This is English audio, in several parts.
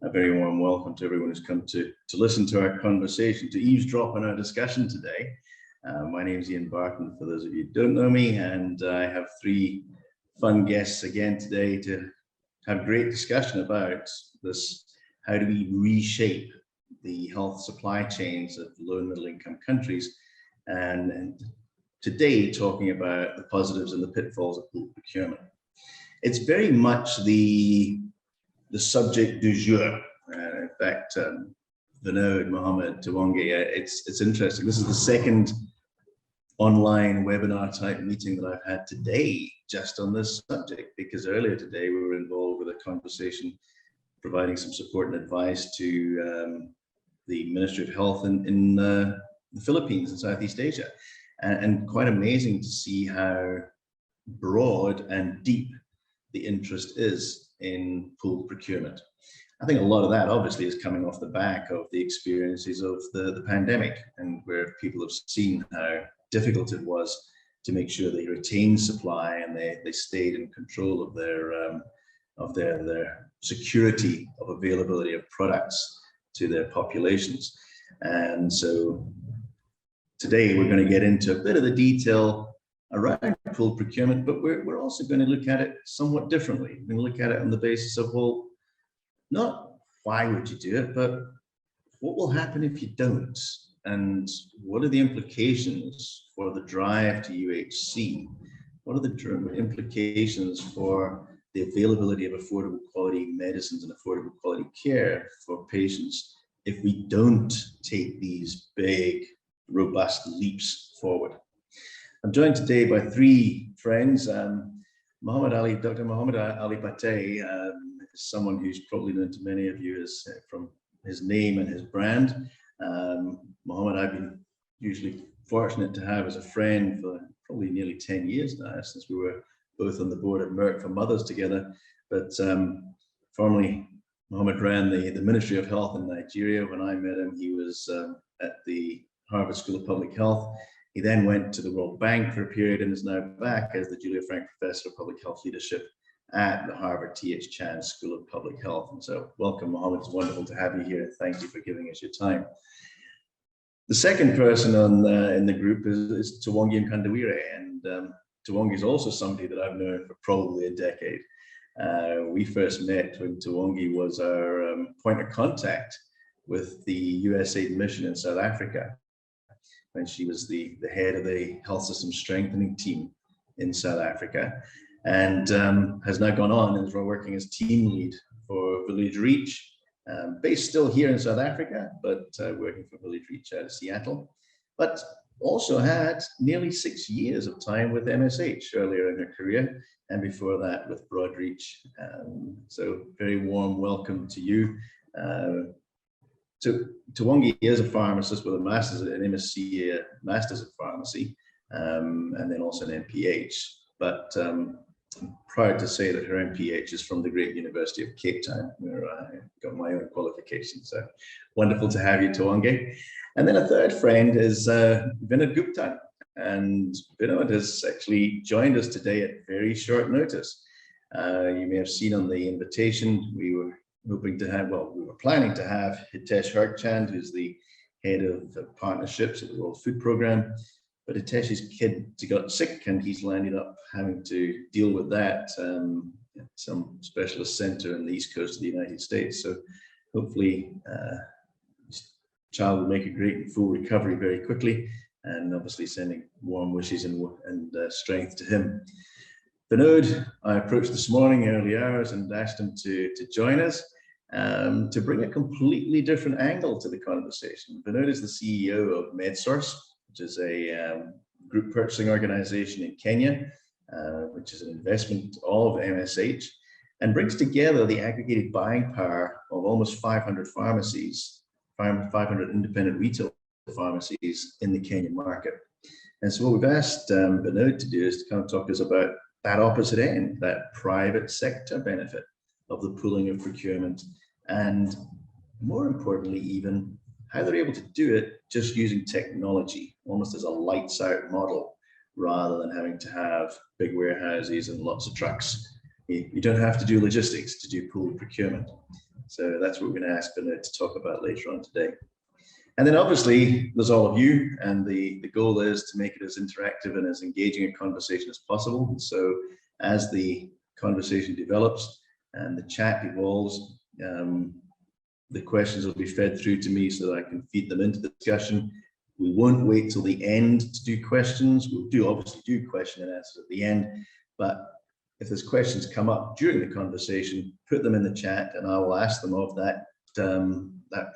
A very warm welcome to everyone who's come to listen to our conversation, to eavesdrop on our discussion today. My name is Ian Barton, for those of you who don't know me, and I have three fun guests again today to have a great discussion about this. How do we reshape the health supply chains of low and middle income countries? And today talking about the positives and the pitfalls of pooled procurement. It's very much the subject du jour. In fact, Vinod Mohammed Tawongi, it's interesting. This is the second online webinar type meeting that I've had today just on this subject, because earlier today we were involved with a conversation providing some support and advice to the Ministry of Health in the Philippines and Southeast Asia. And quite amazing to see how broad and deep the interest is in pooled procurement. I think a lot of that obviously is coming off the back of the experiences of the pandemic, and where people have seen how difficult it was to make sure they retained supply and they stayed in control of their security of availability of products to their populations. And so today we're going to get into a bit of the detail around pooled procurement, but we're also going to look at it somewhat differently. We're going to look at it on the basis of, well, not why would you do it, but what will happen if you don't? And what are the implications for the drive to UHC? What are the implications for the availability of affordable quality medicines and affordable quality care for patients if we don't take these big, robust leaps forward? I'm joined today by three friends. Dr. Mohammed Ali Pate is someone who's probably known to many of you as from his name and his brand. Mohammed, I've been usually fortunate to have as a friend for probably nearly 10 years now, since we were both on the board of Merck for Mothers together. But formerly, Mohammed ran the Ministry of Health in Nigeria. When I met him, he was at the Harvard School of Public Health. He then went to the World Bank for a period and is now back as the Julia Frank Professor of Public Health Leadership at the Harvard T.H. Chan School of Public Health. And so welcome, Mohammed. It's wonderful to have you here. Thank you for giving us your time. The second person in the group is Tawongi Mkandawire. And Tawongi is also somebody that I've known for probably a decade. We first met when Tawongi was our point of contact with the USAID mission in South Africa, when she was the head of the health system strengthening team in South Africa, and has now gone on and is working as team lead for Village Reach, based still here in South Africa, but working for Village Reach out of Seattle, but also had nearly 6 years of time with MSH earlier in her career, and before that with Broadreach. So very warm welcome to you. So Tawongi is a pharmacist with a master's, an MSc, Masters of Pharmacy, and then also an MPH. But I'm proud to say that her MPH is from the great University of Cape Town, where I got my own qualifications. So wonderful to have you, Tawongi. And then a third friend is Vinod Gupta. And Vinod has actually joined us today at very short notice. You may have seen on the invitation, we were hoping to have, well, we were planning to have Hitesh Harkchand, who's the head of partnerships at the World Food Programme, but Hitesh's kid got sick and he's landed up having to deal with that at some specialist center in the East Coast of the United States. So hopefully this child will make a great and full recovery very quickly, and obviously sending warm wishes and strength to him. Vinod, I approached this morning early hours and asked him to join us to bring a completely different angle to the conversation. Vinod is the CEO of MedSource, which is a group purchasing organization in Kenya, which is an investment of MSH, and brings together the aggregated buying power of almost 500 pharmacies, 500 independent retail pharmacies in the Kenyan market. And so what we've asked Vinod to do is to kind of talk to us about that opposite end, that private sector benefit of the pooling of procurement, and more importantly, even how they're able to do it just using technology, almost as a lights out model, rather than having to have big warehouses and lots of trucks. You don't have to do logistics to do pooled procurement. So that's what we're going to ask Vinod to talk about later on today. And then obviously there's all of you, and the goal is to make it as interactive and as engaging a conversation as possible. And so as the conversation develops and the chat evolves, the questions will be fed through to me so that I can feed them into the discussion. We won't wait till the end to do questions. We'll obviously do question and answers at the end, but if there's questions come up during the conversation, put them in the chat and I will ask them of that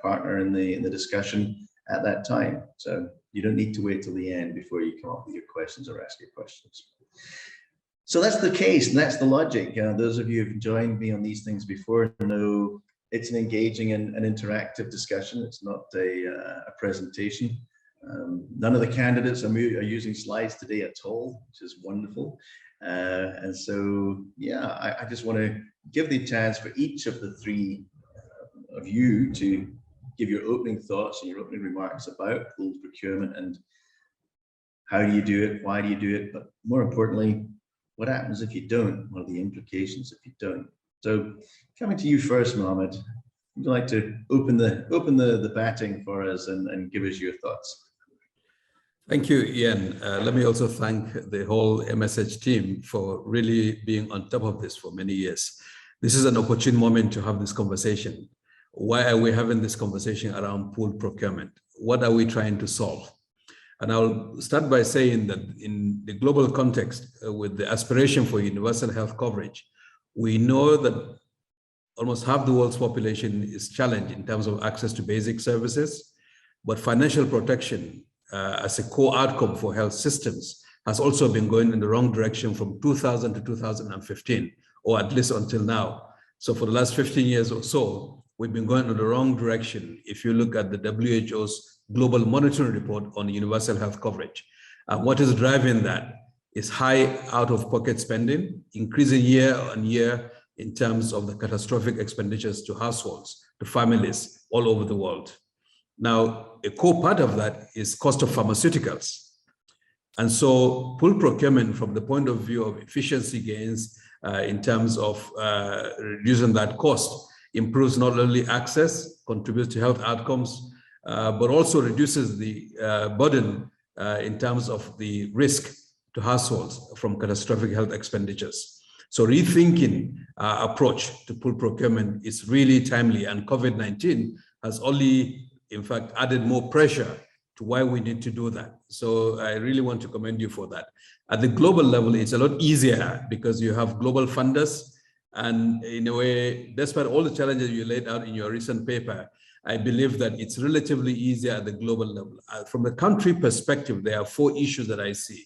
partner in the discussion at that time. So you don't need to wait till the end before you come up with your questions or ask your questions. So that's the case, and that's the logic. Those of you who've joined me on these things before know it's an engaging and an interactive discussion. It's not a presentation. None of the candidates are using slides today at all, which is wonderful. And so, yeah, I just want to give the chance for each of the three of you to give your opening thoughts and your opening remarks about pooled procurement and how do you do it, why do you do it, but more importantly, what happens if you don't? What are the implications if you don't? So, coming to you first, Mohammed, would you like to open the batting for us and give us your thoughts? Thank you, Ian. Let me also thank the whole MSH team for really being on top of this for many years. This is an opportune moment to have this conversation. Why are we having this conversation around pooled procurement? What are we trying to solve? And I'll start by saying that in the global context, with the aspiration for universal health coverage, we know that almost half the world's population is challenged in terms of access to basic services, but financial protection as a core outcome for health systems has also been going in the wrong direction from 2000 to 2015, or at least until now. So for the last 15 years or so, we've been going in the wrong direction. If you look at the WHO's Global Monitoring Report on universal health coverage, what is driving that is high out-of-pocket spending, increasing year on year in terms of the catastrophic expenditures to households, to families all over the world. Now, a core part of that is cost of pharmaceuticals. And so pooled procurement from the point of view of efficiency gains in terms of reducing that cost improves not only access, contributes to health outcomes, but also reduces the burden in terms of the risk to households from catastrophic health expenditures. So rethinking our approach to pooled procurement is really timely, and COVID-19 has only in fact, added more pressure to why we need to do that. So I really want to commend you for that. At the global level, it's a lot easier because you have global funders. And in a way, despite all the challenges you laid out in your recent paper, I believe that it's relatively easier at the global level. From the country perspective, there are 4 issues that I see.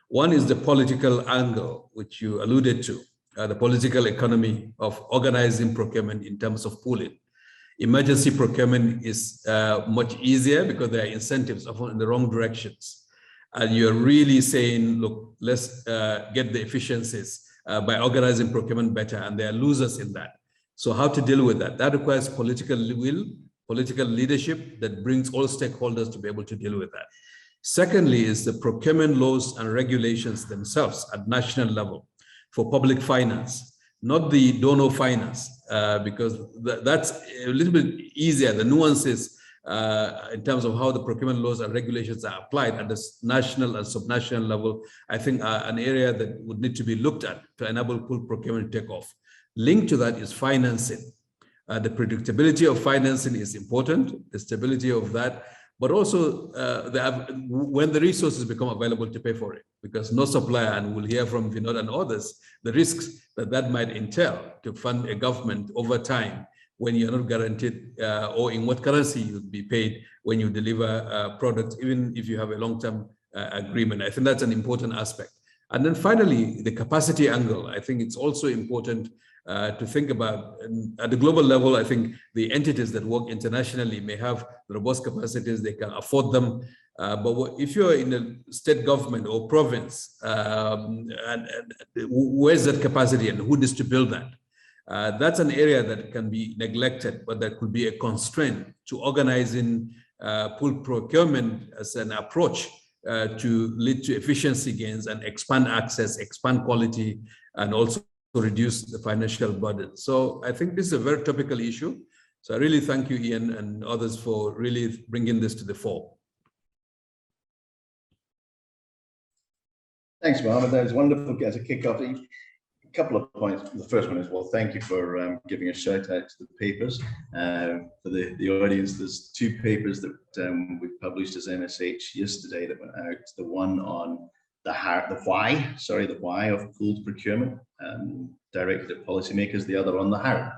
One is the political angle, which you alluded to, the political economy of organizing procurement in terms of pooling. Emergency procurement is much easier because there are incentives often in the wrong directions. And you're really saying, look, let's get the efficiencies by organizing procurement better, and there are losers in that. So how to deal with that? That requires political will, political leadership that brings all stakeholders to be able to deal with that. Secondly is the procurement laws and regulations themselves at national level for public finance, not the donor finance, because that's a little bit easier. The nuances in terms of how the procurement laws and regulations are applied at the national and subnational level, I think are an area that would need to be looked at to enable pooled procurement to take off. Linked to that is financing. The predictability of financing is important, the stability of that, but also when the resources become available to pay for it, because no supplier, and we'll hear from Vinod and others, the risks that might entail to fund a government over time when you're not guaranteed or in what currency you'll be paid when you deliver products, even if you have a long-term agreement. I think that's an important aspect. And then finally, the capacity angle. I think it's also important to think about. And at the global level, I think the entities that work internationally may have robust capacities, they can afford them. But if you're in a state government or province, where's that capacity and who needs to build that? That's an area that can be neglected, but that could be a constraint to organizing pooled procurement as an approach to lead to efficiency gains and expand access, expand quality, and also reduce the financial burden. So I think this is a very topical issue. So I really thank you, Ian, and others for really bringing this to the fore. Thanks, Mohammed. That was wonderful as a kickoff. A couple of points. The first one is, well, thank you for giving a shout out to the papers. For the audience, there's two papers that we published as MSH yesterday that went out. The one on the why of pooled procurement, directed at policymakers. The other on the how,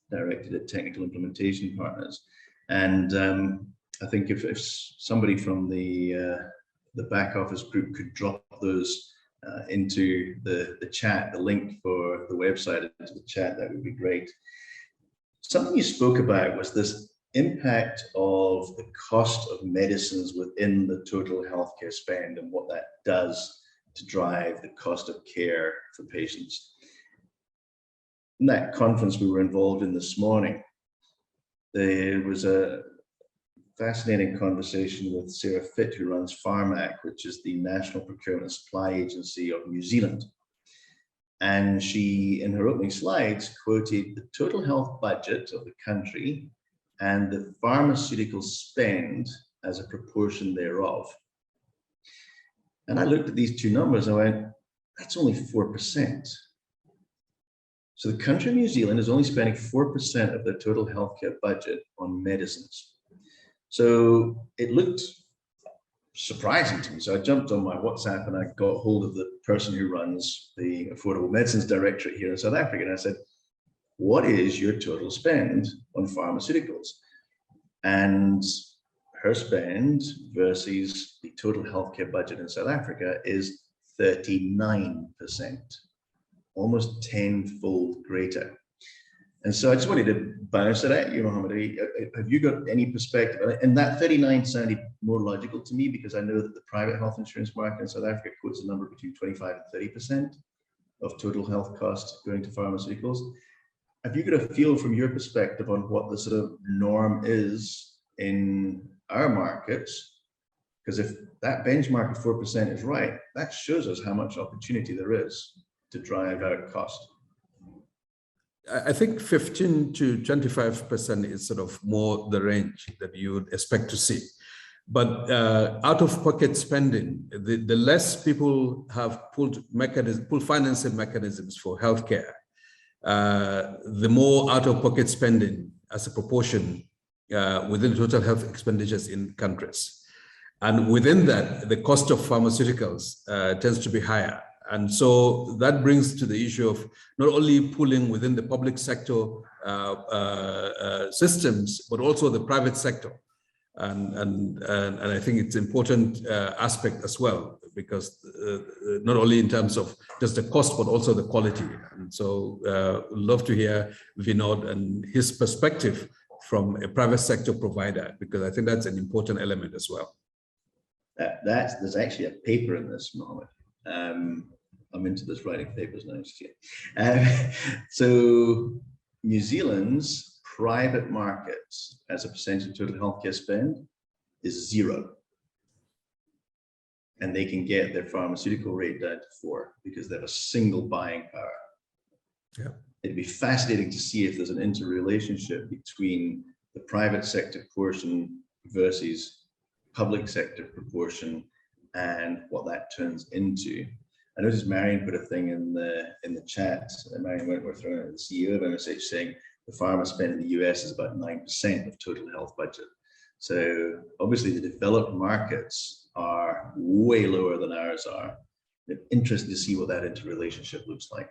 directed at technical implementation partners. And I think if somebody from the back office group could drop those into the chat, the link for the website into the chat, that would be great. Something you spoke about was this impact of the cost of medicines within the total healthcare spend and what that does to drive the cost of care for patients. In that conference we were involved in this morning, there was a fascinating conversation with Sarah Fitt, who runs Pharmac, which is the National Procurement and Supply Agency of New Zealand. And she, in her opening slides, quoted the total health budget of the country and the pharmaceutical spend as a proportion thereof. And I looked at these two numbers and I went, that's only 4%. So the country of New Zealand is only spending 4% of their total healthcare budget on medicines. So it looked surprising to me. So I jumped on my WhatsApp and I got hold of the person who runs the Affordable Medicines Directorate here in South Africa. And I said, what is your total spend on pharmaceuticals? And her spend versus the total healthcare budget in South Africa is 39%, almost 10-fold greater. And so I just wanted to bounce it at you, Mohammed. Have you got any perspective? And that 39 sounded more logical to me because I know that the private health insurance market in South Africa quotes a number between 25 and 30% of total health costs going to pharmaceuticals. Have you got a feel from your perspective on what the sort of norm is in our markets? Because if that benchmark of 4% is right, that shows us how much opportunity there is to drive out cost. I think 15 to 25% is sort of more the range that you would expect to see. But out-of-pocket spending, the less people have pulled financing mechanisms for healthcare, the more out-of-pocket spending as a proportion within total health expenditures in countries. And within that, the cost of pharmaceuticals tends to be higher. And so that brings to the issue of not only pooling within the public sector systems, but also the private sector. And I think it's an important aspect as well, because not only in terms of just the cost, but also the quality. And so love to hear Vinod and his perspective from a private sector provider, because I think that's an important element as well. There's actually a paper in this, Mohammed. I'm into this writing papers now. So New Zealand's private markets as a percentage of total healthcare spend is 0. And they can get their pharmaceutical rate down to 4 because they have a single buying power. Yeah. It'd be fascinating to see if there's an interrelationship between the private sector portion versus public sector proportion and what that turns into. I noticed Marion put a thing in the chat, Marion Wentworth, the CEO of MSH, saying the pharma spend in the US is about 9% of total health budget. So obviously the developed markets are way lower than ours are. It's interesting to see what that interrelationship looks like.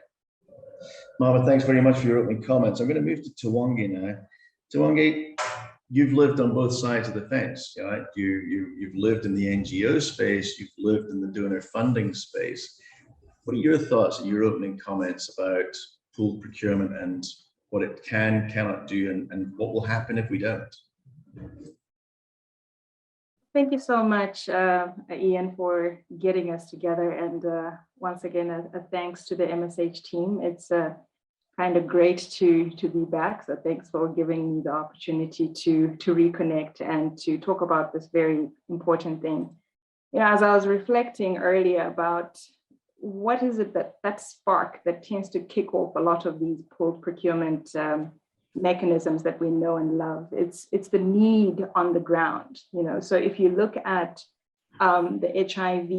Mohammed, thanks very much for your opening comments. I'm going to move to Tiwangi now. Tiwangi, you've lived on both sides of the fence, right? You've lived in the NGO space, you've lived in the donor funding space. What are your thoughts and your opening comments about pooled procurement and what it cannot do, and what will happen if we don't? Thank you so much, Ian, for getting us together. And once again, a thanks to the MSH team. It's kind of great to be back. So thanks for giving me the opportunity to reconnect and to talk about this very important thing. You know, as I was reflecting earlier about, what is it that spark that tends to kick off a lot of these pooled procurement mechanisms that we know and love? It's the need on the ground, you know. So if you look at the HIV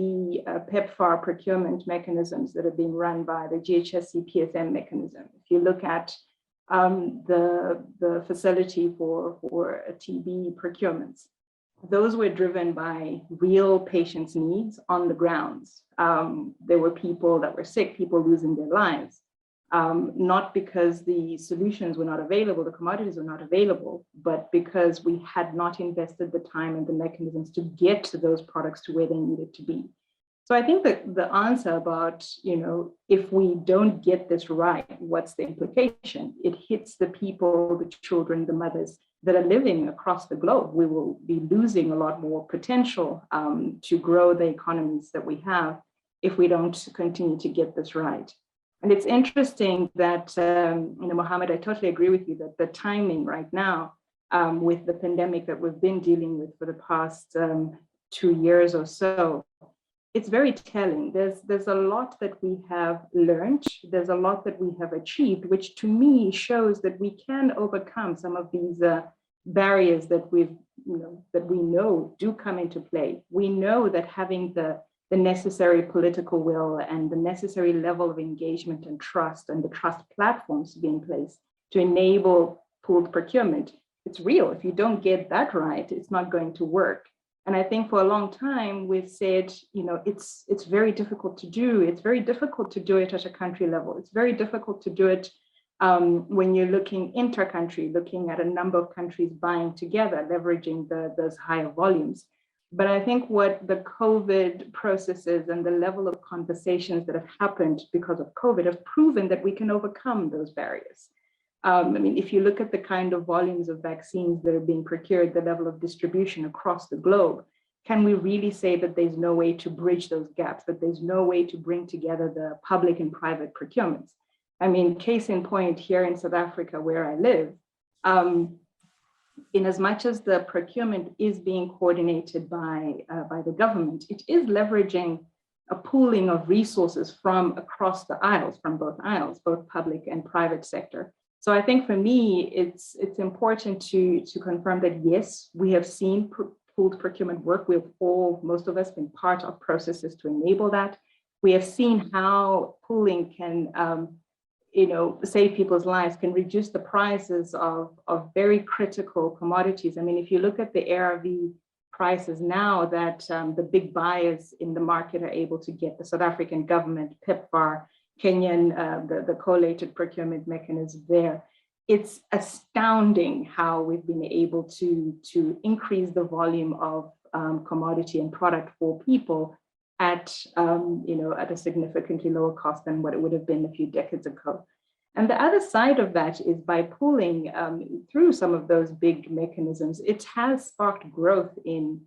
PEPFAR procurement mechanisms that are being run by the GHSC PSM mechanism, if you look at the facility for TB procurements, those were driven by real patients' needs on the grounds. There were people that were sick, people losing their lives, not because the solutions were not available, the commodities were not available, but because we had not invested the time and the mechanisms to get to those products to where they needed to be. So I think that the answer about, you know, if we don't get this right, what's the implication? It hits the people, the children, the mothers that are living across the globe. We will be losing a lot more potential to grow the economies that we have if we don't continue to get this right. And it's interesting that, you know, Mohammed, I totally agree with you that the timing right now with the pandemic that we've been dealing with for the past 2 years or so, it's very telling. There's a lot that we have learned. There's a lot that we have achieved, which to me shows that we can overcome some of these barriers that we know do come into play. We know that having the necessary political will and the necessary level of engagement and trust and the trust platforms to be in place to enable pooled procurement, it's real. If you don't get that right, it's not going to work. And I think for a long time, we've said, you know, it's very difficult to do. It's very difficult to do it at a country level. It's very difficult to do it when you're looking inter-country, looking at a number of countries buying together, leveraging those higher volumes. But I think what the COVID processes and the level of conversations that have happened because of COVID have proven that we can overcome those barriers. I mean, if you look at the kind of volumes of vaccines that are being procured, the level of distribution across the globe, can we really say that there's no way to bridge those gaps, that there's no way to bring together the public and private procurements? I mean, case in point here in South Africa, where I live, in as much as the procurement is being coordinated by the government, it is leveraging a pooling of resources from across the aisles, from both aisles, both public and private sector. So I think for me, it's important to confirm that yes, we have seen pooled procurement work. Most of us been part of processes to enable that. We have seen how pooling can save people's lives, can reduce the prices of very critical commodities. I mean, if you look at the ARV prices now that the big buyers in the market are able to get, the South African government, PEPFAR, Kenyan, the collated procurement mechanism there, it's astounding how we've been able to increase the volume of commodity and product for people at a significantly lower cost than what it would have been a few decades ago. And the other side of that is by pooling through some of those big mechanisms, it has sparked growth in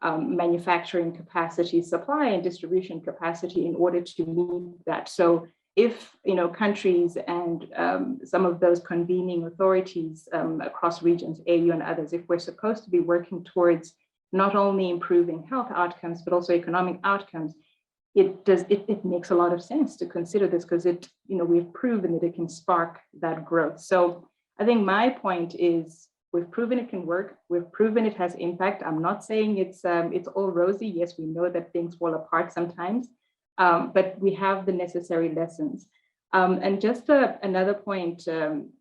manufacturing capacity, supply and distribution capacity in order to meet that. So if countries and some of those convening authorities across regions, AU and others, if we're supposed to be working towards not only improving health outcomes, but also economic outcomes, it makes a lot of sense to consider this because we've proven that it can spark that growth. So I think my point is we've proven it can work. We've proven it has impact. I'm not saying it's all rosy. Yes, we know that things fall apart sometimes, but we have the necessary lessons. And just another point,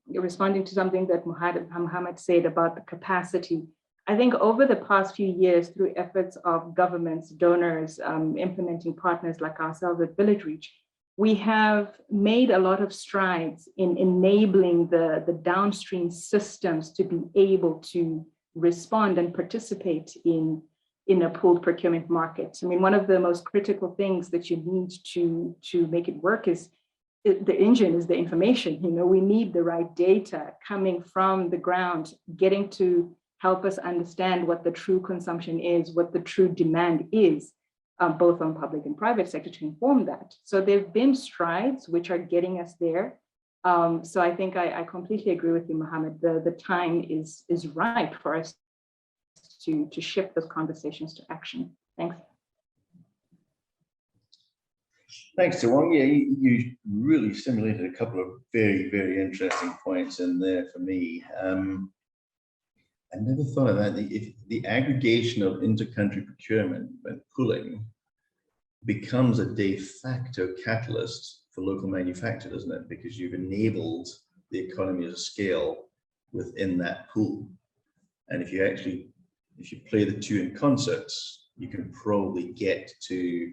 responding to something that Mohammed said about the capacity. I think over the past few years, through efforts of governments, donors, implementing partners like ourselves at Village Reach, we have made a lot of strides in enabling the downstream systems to be able to respond and participate in a pooled procurement market. I mean, one of the most critical things that you need to make it work is the engine is the information. We need the right data coming from the ground, getting to help us understand what the true consumption is, what the true demand is, both on public and private sector to inform that. So there've been strides which are getting us there. So I think I completely agree with you, Mohammed. The time is right for us to shift those conversations to action. Thanks. Thanks, Tawong. Yeah, you really stimulated a couple of very, very interesting points in there for me. I never thought of that. If the aggregation of inter-country procurement and pooling becomes a de facto catalyst for local manufacture, doesn't it? Because you've enabled the economy of scale within that pool. And if you play the two in concerts, you can probably get to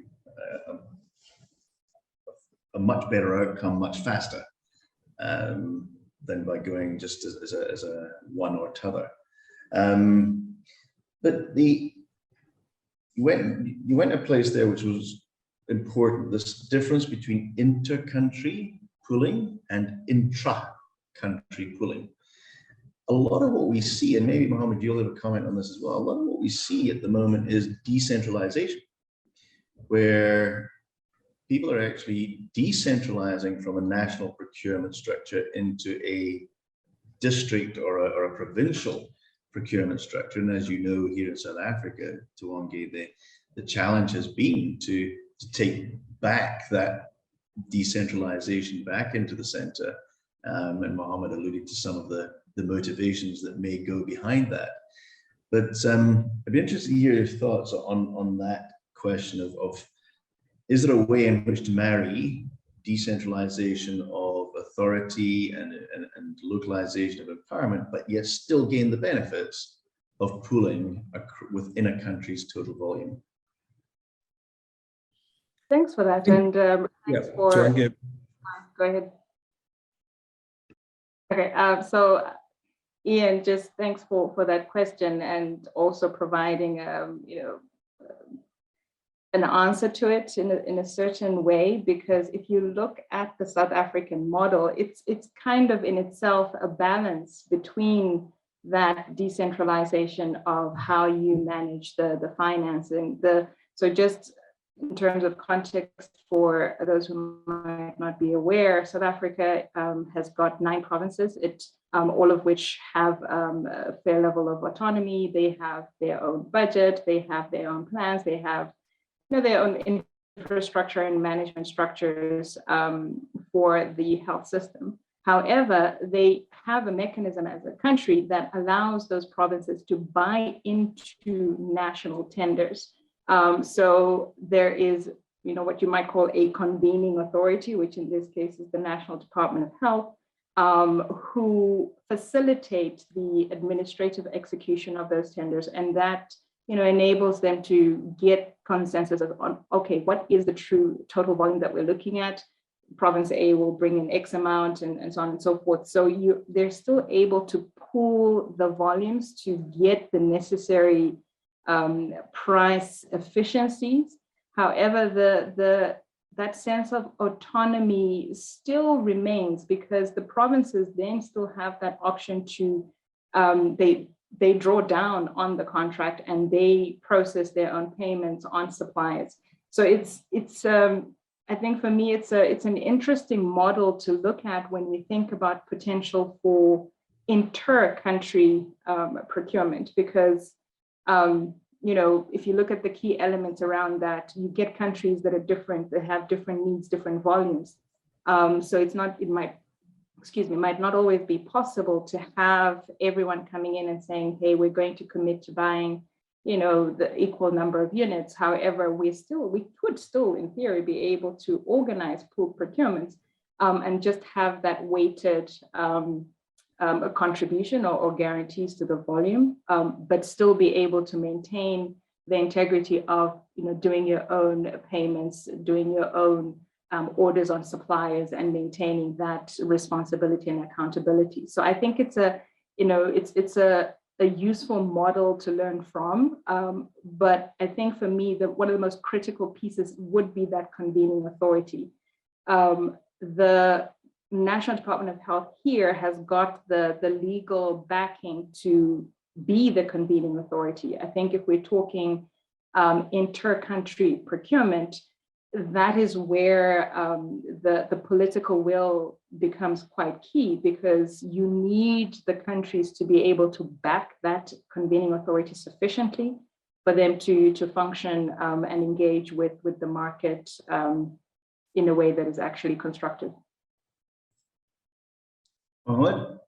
a much better outcome much faster than by going just as a one or t'other. But you went a place there which was important, this difference between inter-country pooling and intra-country pooling. A lot of what we see, and maybe Mohammed, you'll have a comment on this as well, a lot of what we see at the moment is decentralization, where people are actually decentralizing from a national procurement structure into a district or a provincial procurement structure. And as you know, here in South Africa, Tuwangi, the challenge has been to take back that decentralization back into the center. And Mohammed alluded to some of the motivations that may go behind that. But I'd be interested to hear your thoughts on that question of is there a way in which to marry decentralization of authority and localization of empowerment, but yet still gain the benefits of pooling within a country's total volume? Thanks for that. And thanks for, Tuwangi. Go ahead. Okay, so Ian, just thanks for that question and also providing an answer to it in a certain way, because if you look at the South African model, it's kind of in itself a balance between that decentralization of how you manage the financing. So just in terms of context for those who might not be aware, South Africa has got 9 provinces, all of which have a fair level of autonomy. They have their own budget, they have their own plans, they have their own infrastructure and management structures for the health system. However, they have a mechanism as a country that allows those provinces to buy into national tenders. So there is, what you might call a convening authority, which in this case is the National Department of Health, who facilitate the administrative execution of those tenders, and that enables them to get consensus on, okay, what is the true total volume that we're looking at? Province A will bring in X amount and so on and so forth. So they're still able to pool the volumes to get the necessary price efficiencies. However, that sense of autonomy still remains, because the provinces then still have that option to, they draw down on the contract and they process their own payments on suppliers. So it's I think for me, it's an interesting model to look at when we think about potential for inter-country procurement, because if you look at the key elements around that, you get countries that are different, that have different needs, different volumes. So it might not always be possible to have everyone coming in and saying, hey, we're going to commit to buying, the equal number of units. However, we could still, in theory, be able to organize pooled procurements and just have that weighted a contribution or guarantees to the volume, but still be able to maintain the integrity of, doing your own payments, doing your own orders on suppliers, and maintaining that responsibility and accountability. So I think it's a useful model to learn from. But I think for me, one of the most critical pieces would be that convening authority. The National Department of Health here has got the legal backing to be the convening authority. I think if we're talking inter-country procurement, that is where the political will becomes quite key, because you need the countries to be able to back that convening authority sufficiently for them to function and engage with the market in a way that is actually constructive. Mohammed?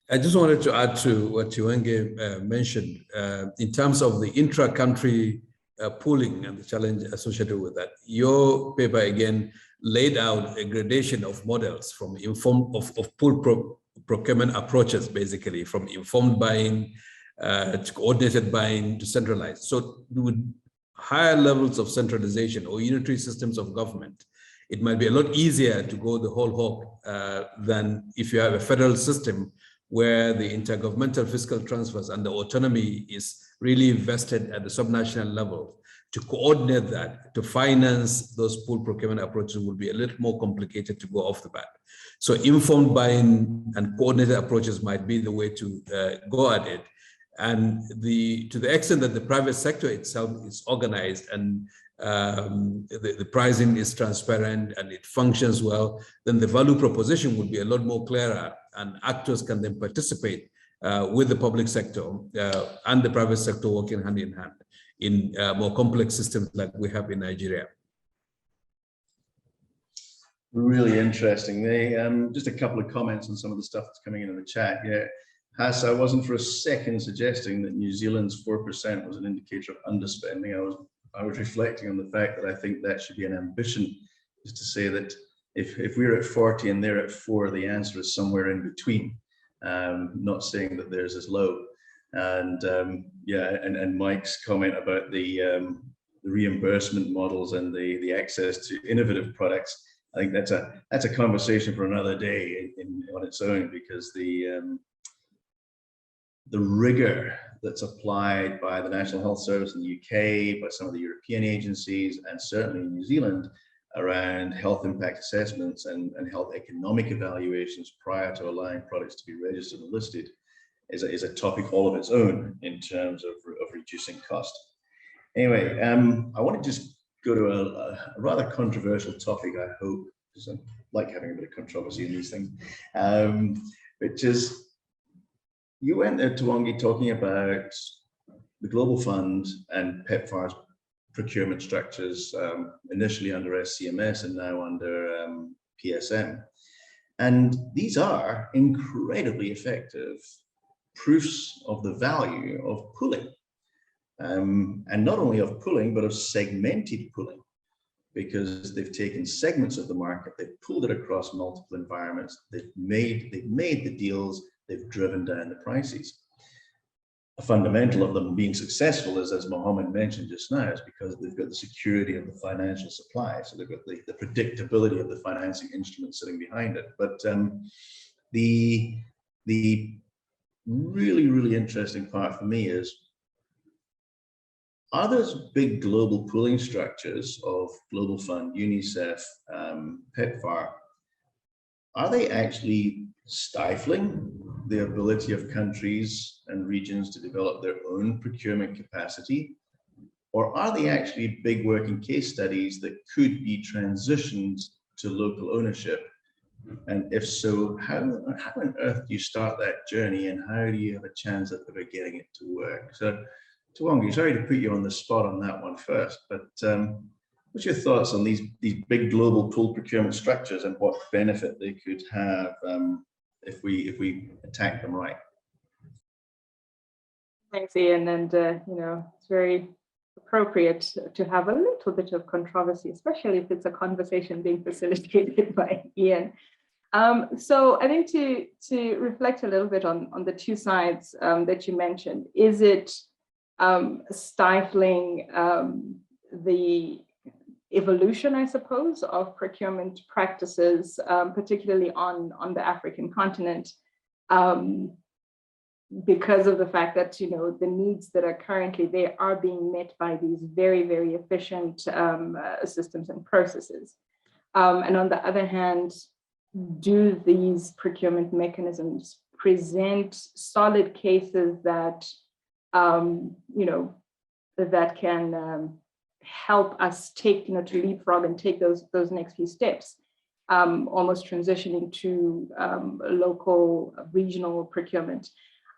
I just wanted to add to what Chiwenge mentioned in terms of the intra-country pooling and the challenge associated with that. Your paper again laid out a gradation of models from pool procurement approaches, basically from informed buying to coordinated buying to centralized. So with higher levels of centralization or unitary systems of government, it might be a lot easier to go the whole hog than if you have a federal system where the intergovernmental fiscal transfers and the autonomy is really vested at the subnational level. To coordinate that, to finance those pool procurement approaches will be a little more complicated to go off the bat. So informed buying and coordinated approaches might be the way to go at it. And to the extent that the private sector itself is organized and the pricing is transparent and it functions well, then the value proposition would be a lot more clearer, and actors can then participate with the public sector and the private sector working hand in hand in more complex systems like we have in Nigeria. Really interesting. Just a couple of comments on some of the stuff that's coming in the chat. Yeah, Hass, I wasn't for a second suggesting that New Zealand's 4% was an indicator of underspending. I was reflecting on the fact that I think that should be an ambition, is to say that if we're at 40 and they're at 4, the answer is somewhere in between. Not saying that theirs is low. And yeah, and Mike's comment about the reimbursement models and the access to innovative products, I think that's a conversation for another day on its own, because the rigor that's applied by the National Health Service in the UK, by some of the European agencies, and certainly in New Zealand, around health impact assessments and health economic evaluations prior to allowing products to be registered and listed is a topic all of its own in terms of reducing cost. Anyway, I want to just go to a rather controversial topic, I hope, because I like having a bit of controversy in these things, which is, you went there, Tiwangi, talking about the Global Fund and PEPFAR's procurement structures, initially under SCMS and now under PSM. And these are incredibly effective proofs of the value of pooling. And not only of pooling, but of segmented pooling, because they've taken segments of the market, they've pooled it across multiple environments, they've made the deals, they've driven down the prices. A fundamental of them being successful is, as Mohammed mentioned just now, is because they've got the security of the financial supply. So they've got the predictability of the financing instrument sitting behind it. But the really, really interesting part for me is, are those big global pooling structures of Global Fund, UNICEF, PEPFAR, are they actually stifling the ability of countries and regions to develop their own procurement capacity? Or are they actually big working case studies that could be transitioned to local ownership? And if so, how on earth do you start that journey, and how do you have a chance of ever getting it to work? So, Tiwangi, sorry to put you on the spot on that one first, but what's your thoughts on these big global pool procurement structures and what benefit they could have if we attack them right? Thanks, Ian. And it's very appropriate to have a little bit of controversy, especially if it's a conversation being facilitated by Ian. So I think to reflect a little bit on the two sides that you mentioned, is it stifling the evolution, I suppose, of procurement practices, particularly on the African continent, because of the fact that the needs that are currently there are being met by these very, very efficient systems and processes. And on the other hand, do these procurement mechanisms present solid cases that that can help us take, to leapfrog and take those next few steps, almost transitioning to local, regional procurement?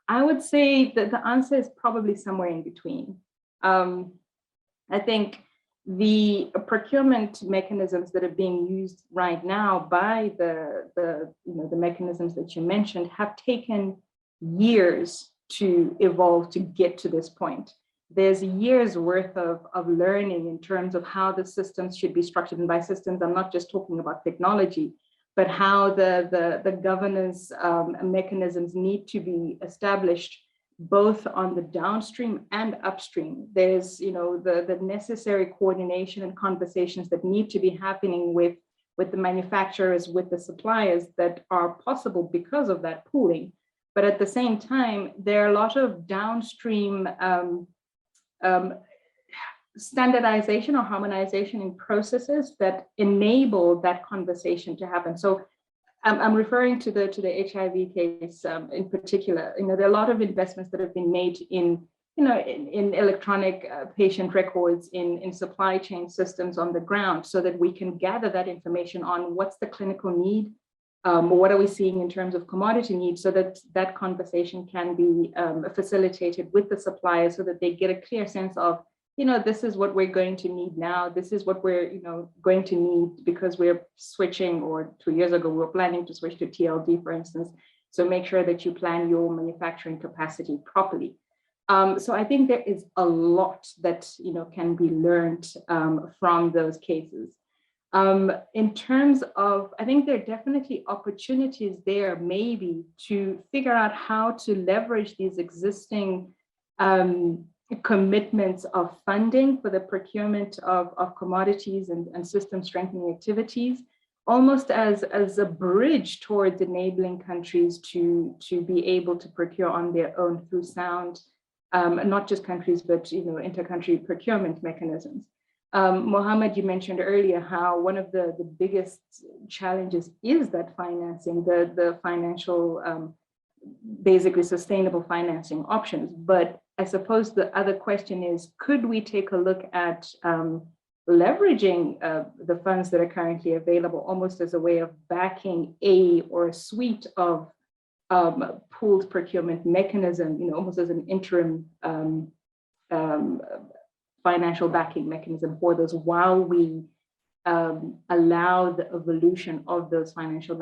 I would say that the answer is probably somewhere in between. I think the procurement mechanisms that are being used right now by the mechanisms that you mentioned have taken years to evolve to get to this point. There's years worth of learning in terms of how the systems should be structured. And by systems, I'm not just talking about technology, but how the governance mechanisms need to be established both on the downstream and upstream. There's, the necessary coordination and conversations that need to be happening with the manufacturers, with the suppliers that are possible because of that pooling. But at the same time, there are a lot of downstream standardization or harmonization in processes that enable that conversation to happen. So I'm referring to the HIV case in particular. There are a lot of investments that have been made in electronic patient records, in supply chain systems on the ground, so that we can gather that information on what's the clinical need, what are we seeing in terms of commodity needs, so that that conversation can be facilitated with the suppliers, so that they get a clear sense of, this is what we're going to need now. This is what we're, going to need because we're switching, or 2 years ago, we were planning to switch to TLD, for instance. So make sure that you plan your manufacturing capacity properly. So I think there is a lot that, can be learned from those cases. In terms of, I think there are definitely opportunities there, maybe to figure out how to leverage these existing commitments of funding for the procurement of commodities and system strengthening activities, almost as a bridge towards enabling countries to be able to procure on their own through sound, not just countries, but inter-country procurement mechanisms. Mohammed, you mentioned earlier how one of the biggest challenges is that financing, the financial, basically sustainable financing options. But I suppose the other question is, could we take a look at leveraging the funds that are currently available almost as a way of backing a suite of pooled procurement mechanism, almost as an interim financial backing mechanism for those, while we allow the evolution of those financial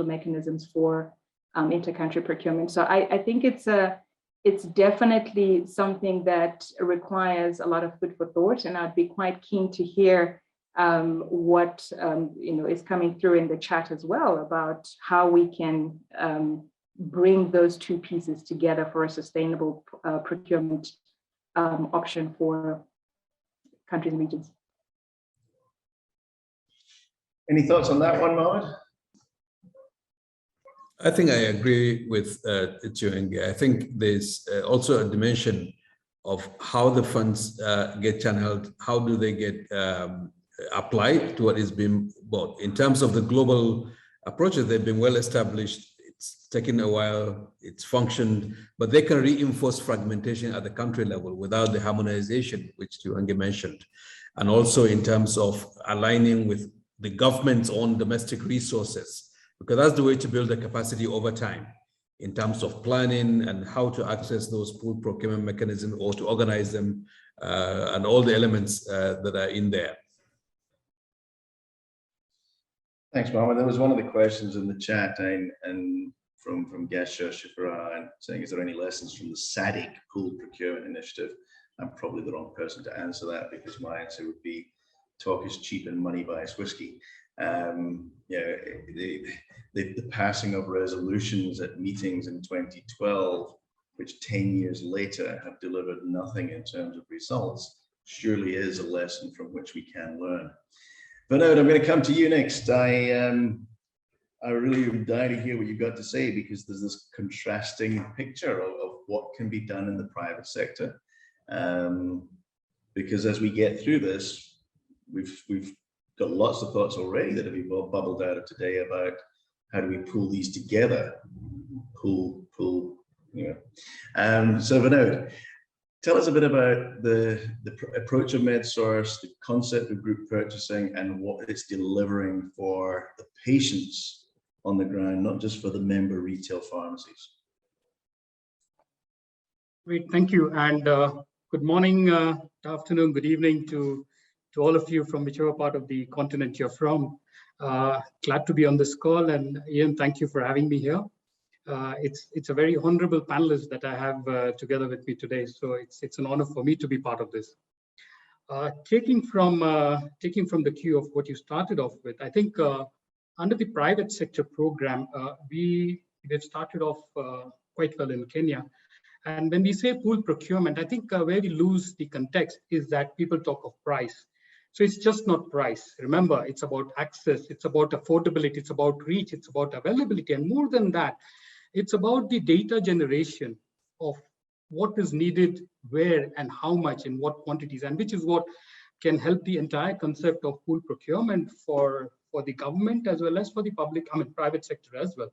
mechanisms for inter-country procurement. So I think it's definitely something that requires a lot of food for thought, and I'd be quite keen to hear what is coming through in the chat as well about how we can bring those two pieces together for a sustainable procurement option for countries and regions. Any thoughts on that one, Mohammed? I think I agree with Chiyenge. I think there's also a dimension of how the funds get channeled, how do they get applied to what is being bought. In terms of the global approaches, they've been well established. It's taken a while, it's functioned, but they can reinforce fragmentation at the country level without the harmonization, which Chiyenge mentioned. And also in terms of aligning with the government's own domestic resources, because that's the way to build the capacity over time in terms of planning and how to access those pooled procurement mechanisms or to organize them and all the elements that are in there. Thanks, Mohammed. There was one of the questions in the chat and from Gasha Shifra saying, is there any lessons from the SADC pooled procurement initiative? I'm probably the wrong person to answer that because my answer would be talk is cheap and money buys whiskey. The passing of resolutions at meetings in 2012, which 10 years later have delivered nothing in terms of results, surely is a lesson from which we can learn. Vinod, I'm going to come to you next. I really would die to hear what you've got to say, because there's this contrasting picture of what can be done in the private sector. Because as we get through this, we've got lots of thoughts already that have been bubbled out of today about how do we pull these together, So Vinod, tell us a bit about the approach of MedSource, the concept of group purchasing, and what it's delivering for the patients on the ground, not just for the member retail pharmacies. Great, thank you. And Good morning, good afternoon, good evening to all of you from whichever part of the continent you're from. Glad to be on this call, and Ian, thank you for having me here. It's a very honorable panelist that I have together with me today, so it's an honor for me to be part of this. Taking from the cue of what you started off with, I think under the private sector program, we've started off quite well in Kenya. And when we say pool procurement, I think where we lose the context is that people talk of price. So it's just not price. Remember, it's about access, it's about affordability, it's about reach, it's about availability. And more than that, it's about the data generation of what is needed, where and how much, in what quantities, and which is what can help the entire concept of pool procurement for the government as well as for the private sector as well.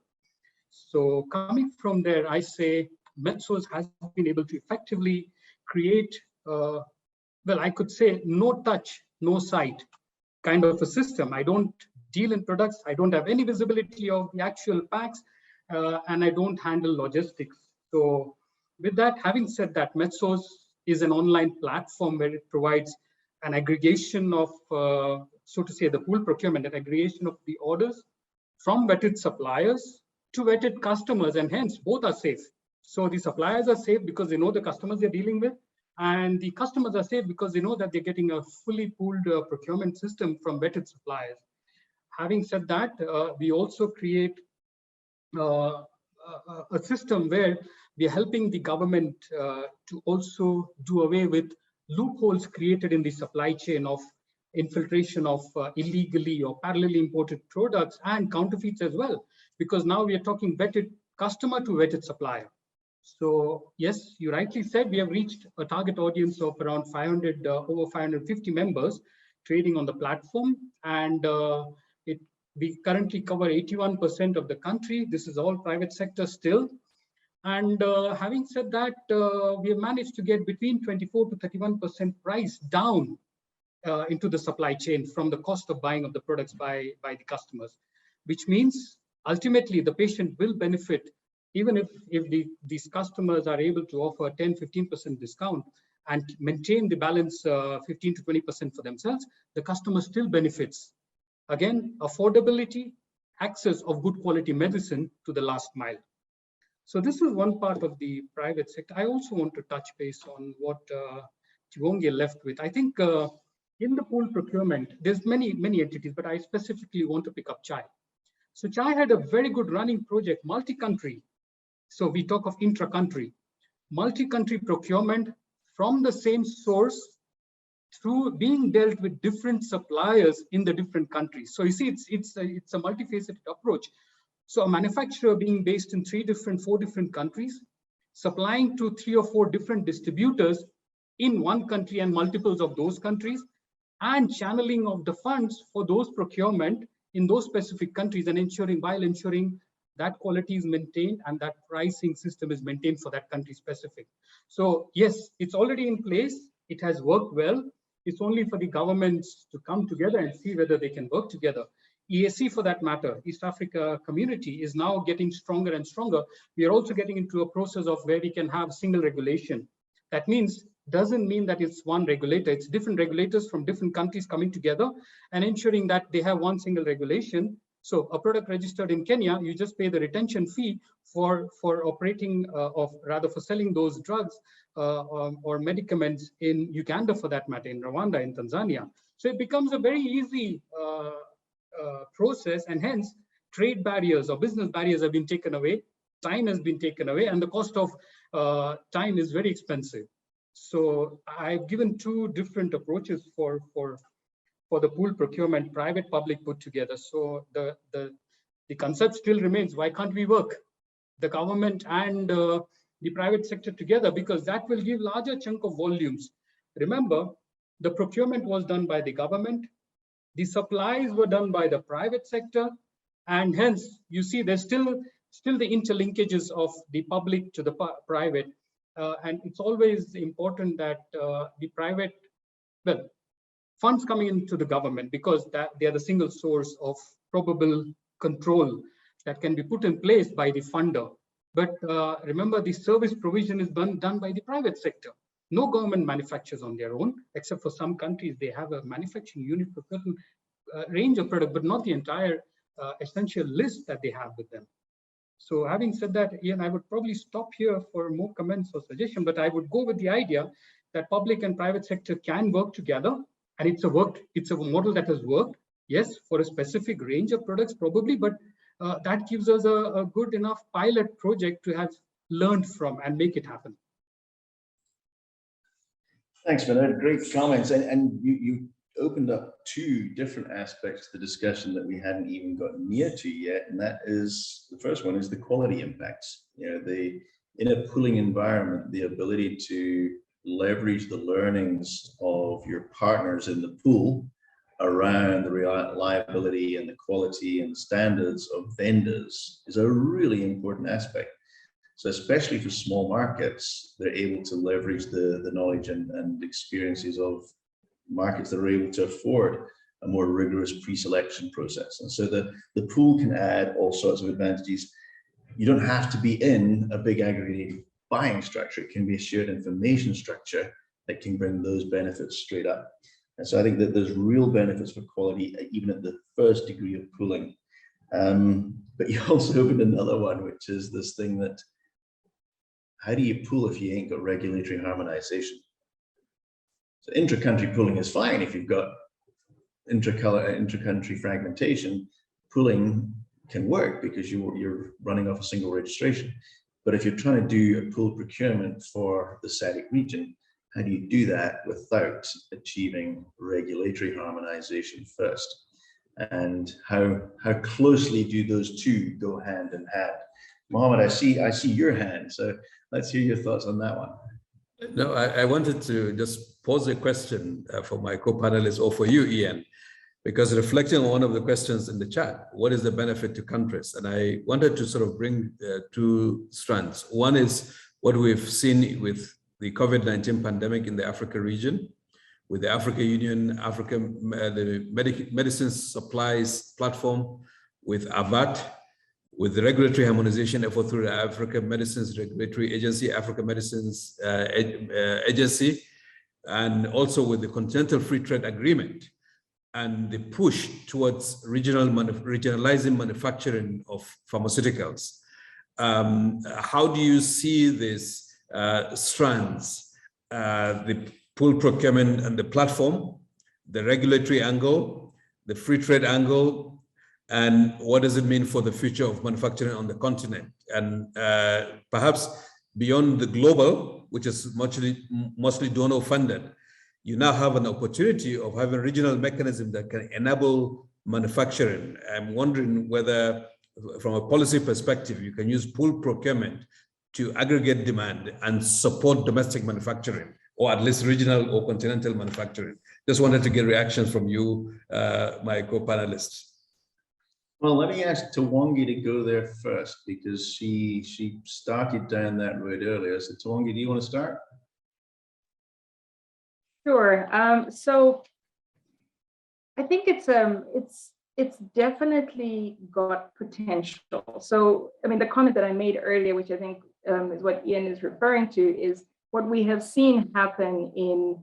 So coming from there, I say, Metsos has been able to effectively create, well, I could say no touch, no sight kind of a system. I don't deal in products. I don't have any visibility of the actual packs, and I don't handle logistics. So with that, having said that, Metsos is an online platform where it provides an aggregation of, so to say, the pool procurement, an aggregation of the orders from vetted suppliers to vetted customers, and hence both are safe. So the suppliers are safe because they know the customers they're dealing with, and the customers are safe because they know that they're getting a fully pooled procurement system from vetted suppliers. Having said that, we also create a system where we are helping the government to also do away with loopholes created in the supply chain of infiltration of illegally or parallelly imported products and counterfeits as well, because now we are talking vetted customer to vetted supplier. So yes, you rightly said we have reached a target audience of around 500, over 550 members trading on the platform, and we currently cover 81% of the country. This is all private sector still. And having said that, we have managed to get between 24 to 31% price down into the supply chain from the cost of buying of the products by the customers, which means ultimately the patient will benefit. Even if these customers are able to offer 10-15% discount and maintain the balance 15 to 20% for themselves, the customer still benefits. Again, affordability, access of good quality medicine to the last mile. So this is one part of the private sector. I also want to touch base on what Chibonge left with. I think in the pool procurement, there's many entities, but I specifically want to pick up CHAI. So CHAI had a very good running project, multi-country. So we talk of intra-country, multi-country procurement from the same source through being dealt with different suppliers in the different countries. So you see, it's a multifaceted approach. So a manufacturer being based in 4 different countries, supplying to 3 or 4 different distributors in one country and multiples of those countries, and channeling of the funds for those procurement in those specific countries, and ensuring that quality is maintained and that pricing system is maintained for that country specific. So yes, it's already in place. It has worked well. It's only for the governments to come together and see whether they can work together. EAC, for that matter, East Africa Community, is now getting stronger and stronger. We are also getting into a process of where we can have single regulation. That doesn't mean that it's one regulator. It's different regulators from different countries coming together and ensuring that they have one single regulation. So a product registered in Kenya, you just pay the retention fee for operating, for selling those drugs or medicaments in Uganda, for that matter, in Rwanda, in Tanzania. So it becomes a very easy process, and hence trade barriers or business barriers have been taken away, time has been taken away, and the cost of time is very expensive. So I've given 2 different approaches for the pool procurement, private, public put together. So the concept still remains, why can't we work, the government and the private sector together, because that will give larger chunk of volumes. Remember, the procurement was done by the government, the supplies were done by the private sector, and hence you see there's still the interlinkages of the public to the private. And it's always important that the private, funds coming into the government, because they are the single source of probable control that can be put in place by the funder. But remember, the service provision is done by the private sector. no government manufactures on their own, except for some countries, they have a manufacturing unit for certain range of product, but not the entire essential list that they have with them. So having said that, Ian, I would probably stop here for more comments or suggestions, but I would go with the idea that public and private sector can work together, and it's a model that has worked, yes, for a specific range of products probably, but that gives us a good enough pilot project to have learned from and make it happen. Thanks, Vinod. Great comments. And you opened up two different aspects to the discussion that we hadn't even gotten near to yet. And that is, the first one is the quality impacts. In a pooling environment, the ability to leverage the learnings of your partners in the pool around the reliability and the quality and standards of vendors is a really important aspect. So especially for small markets, they're able to leverage the knowledge and experiences of markets that are able to afford a more rigorous pre-selection process. And so the pool can add all sorts of advantages. You don't have to be in a big aggregated buying structure. It can be a shared information structure that can bring those benefits straight up. And so I think that there's real benefits for quality, even at the first degree of pooling. But you also opened another one, which is this thing that, how do you pool if you ain't got regulatory harmonization? So intra-country pooling is fine if you've got intra-country fragmentation. Pooling can work because you're running off a single registration. But if you're trying to do a pool procurement for the SADC region, how do you do that without achieving regulatory harmonization first? And how closely do those two go hand in hand? Mohammed, I see your hand, so let's hear your thoughts on that one. No, I wanted to just pose a question for my co-panelists or for you, Ian, because reflecting on one of the questions in the chat, what is the benefit to countries? And I wanted to sort of bring two strands. One is what we've seen with the COVID-19 pandemic in the Africa region, with the Africa Union, the Medicines Supplies Platform, with AVAT, with the regulatory harmonization effort through the Africa Medicines Regulatory Agency, Africa Medicines Agency, and also with the Continental Free Trade Agreement and the push towards regionalizing manufacturing of pharmaceuticals. How do you see these strands, the pool procurement and the platform, the regulatory angle, the free trade angle, and what does it mean for the future of manufacturing on the continent? And perhaps beyond the global, which is mostly donor funded, you now have an opportunity of having regional mechanism that can enable manufacturing. I'm wondering whether, from a policy perspective, you can use pool procurement to aggregate demand and support domestic manufacturing, or at least regional or continental manufacturing. Just wanted to get reactions from you, my co-panelists. Well, let me ask Tawangi to go there first, because she started down that road earlier. So Tawangi, do you want to start? Sure. So I think it's definitely got potential. So I mean, the comment that I made earlier, which I think is what Ian is referring to, is what we have seen happen in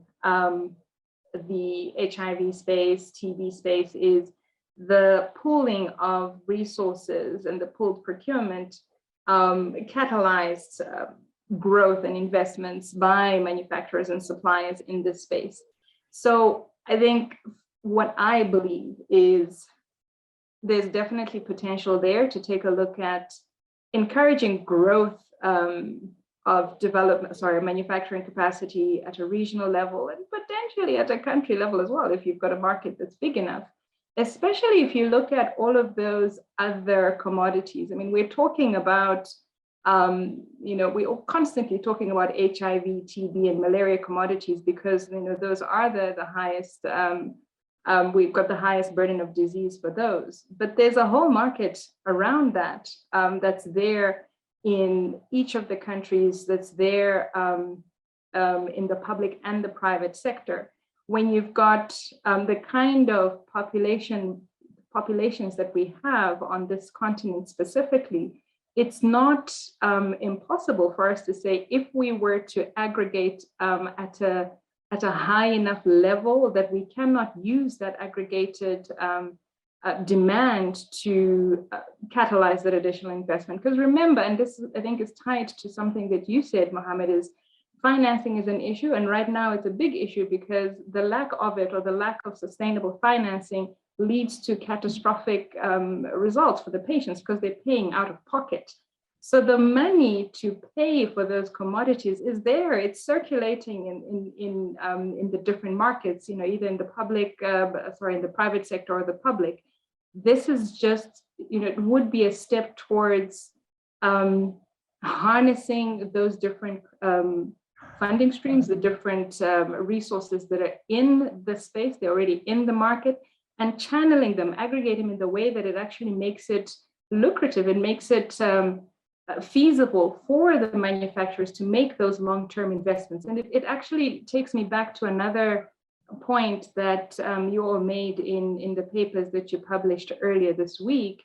the HIV space, TB space, is the pooling of resources and the pooled procurement catalyzed growth and investments by manufacturers and suppliers in this space. So I think what I believe is there's definitely potential there to take a look at encouraging growth of manufacturing capacity at a regional level and potentially at a country level as well, if you've got a market that's big enough. Especially if you look at all of those other commodities. I mean, we're talking about, we're constantly talking about HIV, TB, and malaria commodities because, those are the highest, we've got the highest burden of disease for those. But there's a whole market around that that's there in each of the countries, that's there in the public and the private sector. When you've got the kind of populations that we have on this continent specifically, it's not impossible for us to say, if we were to aggregate at a high enough level that we cannot use that aggregated demand to catalyze that additional investment. Because remember, and this I think is tied to something that you said, Mohammed, is financing is an issue. And right now it's a big issue because the lack of it, or the lack of sustainable financing, leads to catastrophic results for the patients because they're paying out of pocket. So the money to pay for those commodities is there. It's circulating in the different markets, either in the public, in the private sector or the public. This is just, it would be a step towards harnessing those different funding streams, the different resources that are in the space, they're already in the market, and channeling them, aggregating them in the way that it actually makes it lucrative and makes it feasible for the manufacturers to make those long-term investments. And it actually takes me back to another point that you all made in the papers that you published earlier this week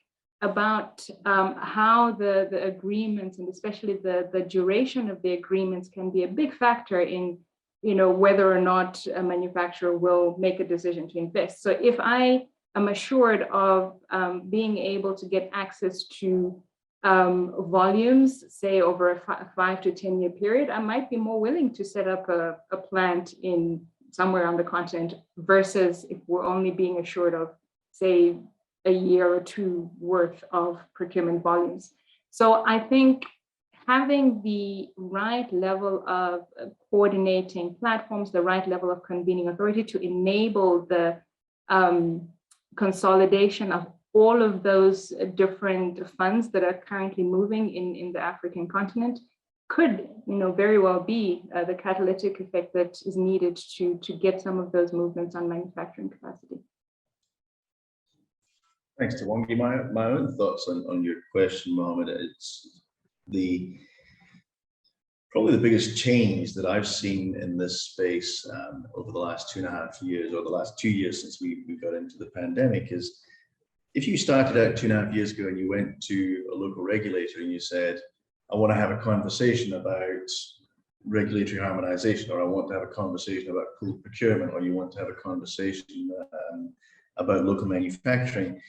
about how the agreements, and especially the duration of the agreements, can be a big factor in whether or not a manufacturer will make a decision to invest. So if I am assured of being able to get access to volumes, say over a 5 to 10 year period, I might be more willing to set up a plant in somewhere on the continent versus if we're only being assured of, say, a year or two worth of procurement volumes. So I think having the right level of coordinating platforms, the right level of convening authority to enable the consolidation of all of those different funds that are currently moving in the African continent could, very well be the catalytic effect that is needed to get some of those movements on manufacturing capacity. Thanks, Tawangi. My own thoughts on your question, Mohammed. It's probably the biggest change that I've seen in this space over the last 2.5 years, or the last 2 years since we got into the pandemic, is if you started out 2.5 years ago and you went to a local regulator and you said, I want to have a conversation about regulatory harmonization, or I want to have a conversation about pooled procurement, or you want to have a conversation about local manufacturing,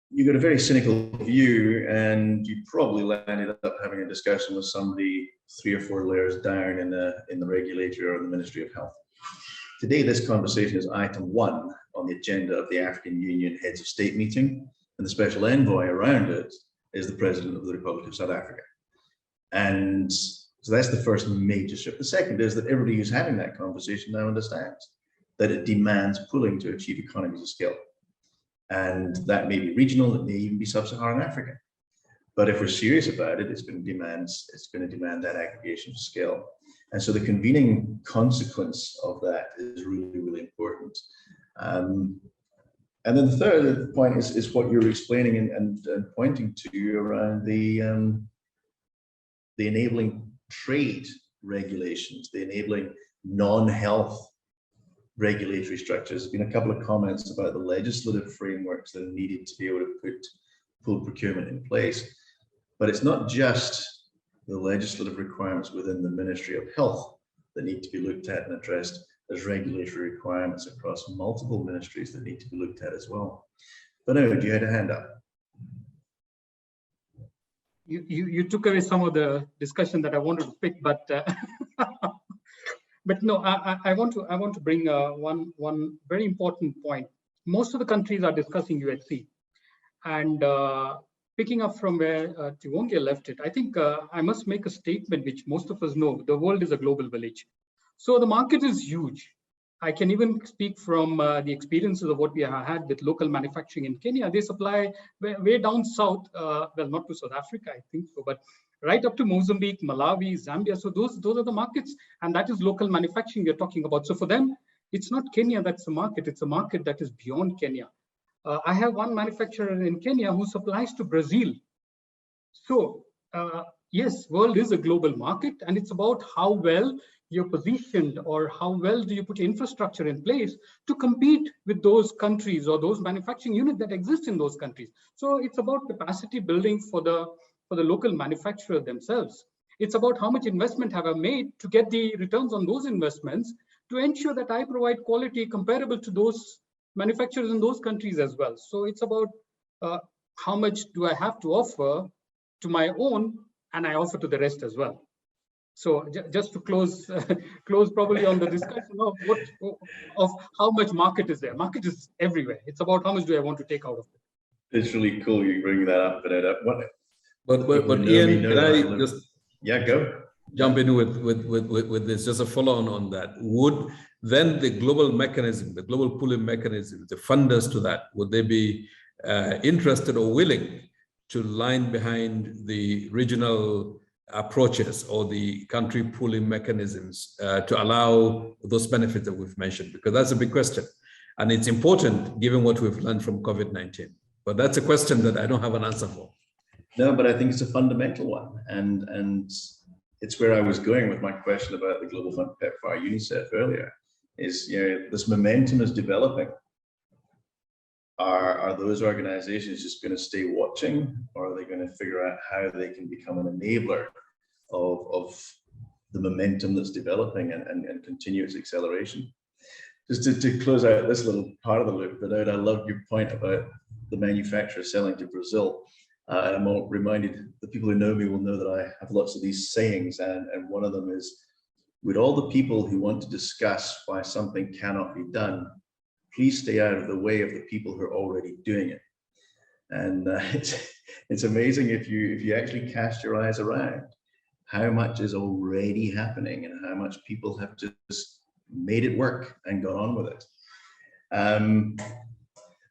you got a very cynical view, and you probably landed up having a discussion with somebody 3 or 4 layers down in the regulator or the Ministry of Health. Today, this conversation is item 1 on the agenda of the African Union Heads of State meeting, and the special envoy around it is the President of the Republic of South Africa. And so that's the first major shift. The second is that everybody who's having that conversation now understands that it demands pooling to achieve economies of scale. And that may be regional, it may even be sub-Saharan Africa. But if we're serious about it, it's going to demand that aggregation of scale. And so the convening consequence of that is really, really important. And then the third point is what you're explaining and pointing to around the enabling trade regulations, the enabling non-health regulatory structures. There's been a couple of comments about the legislative frameworks that are needed to be able to put pooled procurement in place. But it's not just the legislative requirements within the Ministry of Health that need to be looked at and addressed. There's regulatory requirements across multiple ministries that need to be looked at as well. But anyway, you had a hand up. You took away some of the discussion that I wanted to pick, but but no, I want to bring one very important point. Most of the countries are discussing UHC, and picking up from where Tawangi left it, I think I must make a statement which most of us know: the world is a global village, so the market is huge. I can even speak from the experiences of what we have had with local manufacturing in Kenya. They supply way down south, well, not to South Africa, I think so, but right up to Mozambique, Malawi, Zambia. So those are the markets, and that is local manufacturing we're talking about. So for them, it's not Kenya that's the market, it's a market that is beyond Kenya. I have one manufacturer in Kenya who supplies to Brazil. So yes, world is a global market, and it's about how well you're positioned, or how well do you put infrastructure in place to compete with those countries or those manufacturing units that exist in those countries. So it's about capacity building for the for the local manufacturer themselves. It's about how much investment have I made to get the returns on those investments to ensure that I provide quality comparable to those manufacturers in those countries as well. So it's about how much do I have to offer to my own, and I offer to the rest as well. So just to close probably on the discussion of how much market is there. Market is everywhere. It's about how much do I want to take out of it. It's really cool you bring that up. But Ian, can I just go jump in with this, just a follow on that? Would then the global mechanism, the global pooling mechanism, the funders to that, would they be interested or willing to line behind the regional approaches or the country pooling mechanisms to allow those benefits that we've mentioned? Because that's a big question. And it's important given what we've learned from COVID-19. But that's a question that I don't have an answer for. No, but I think it's a fundamental one. And it's where I was going with my question about the Global Fund, PEPFAR, UNICEF earlier, is, you know, this momentum is developing. Are those organizations just going to stay watching, or are they going to figure out how they can become an enabler of the momentum that's developing and continue its acceleration? Just to close out this little part of the loop, but I love your point about the manufacturer selling to Brazil. I'm all reminded, the people who know me will know that I have lots of these sayings, and one of them is, with all the people who want to discuss why something cannot be done, please stay out of the way of the people who are already doing it. And it's amazing if you actually cast your eyes around how much is already happening and how much people have just made it work and got on with it.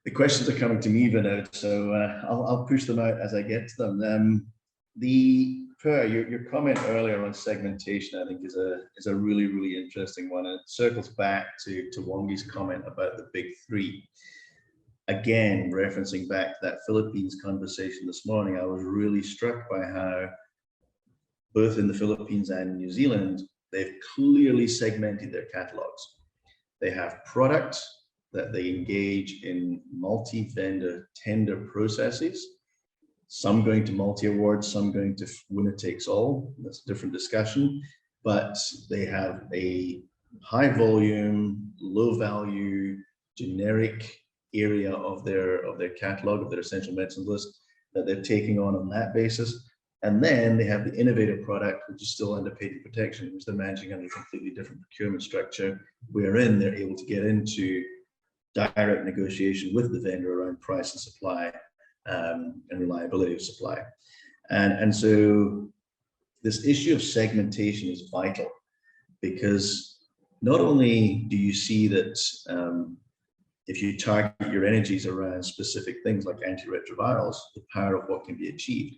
The questions are coming to me, Vinod, so I'll push them out as I get to them. Your comment earlier on segmentation, I think, is a really, really interesting one. And it circles back to Wangi's comment about the big three. Again, referencing back to that Philippines conversation this morning, I was really struck by how both in the Philippines and New Zealand, they've clearly segmented their catalogs. They have products that they engage in multi-vendor tender processes, some going to multi-awards, some going to winner takes all. That's a different discussion, but they have a high volume, low value, generic area of their catalog, of their essential medicines list that they're taking on that basis. And then they have the innovative product, which is still under patent protection, which they're managing under a completely different procurement structure, wherein they're able to get into direct negotiation with the vendor around price and supply and reliability of supply. And so this issue of segmentation is vital, because not only do you see that if you target your energies around specific things like antiretrovirals, the power of what can be achieved.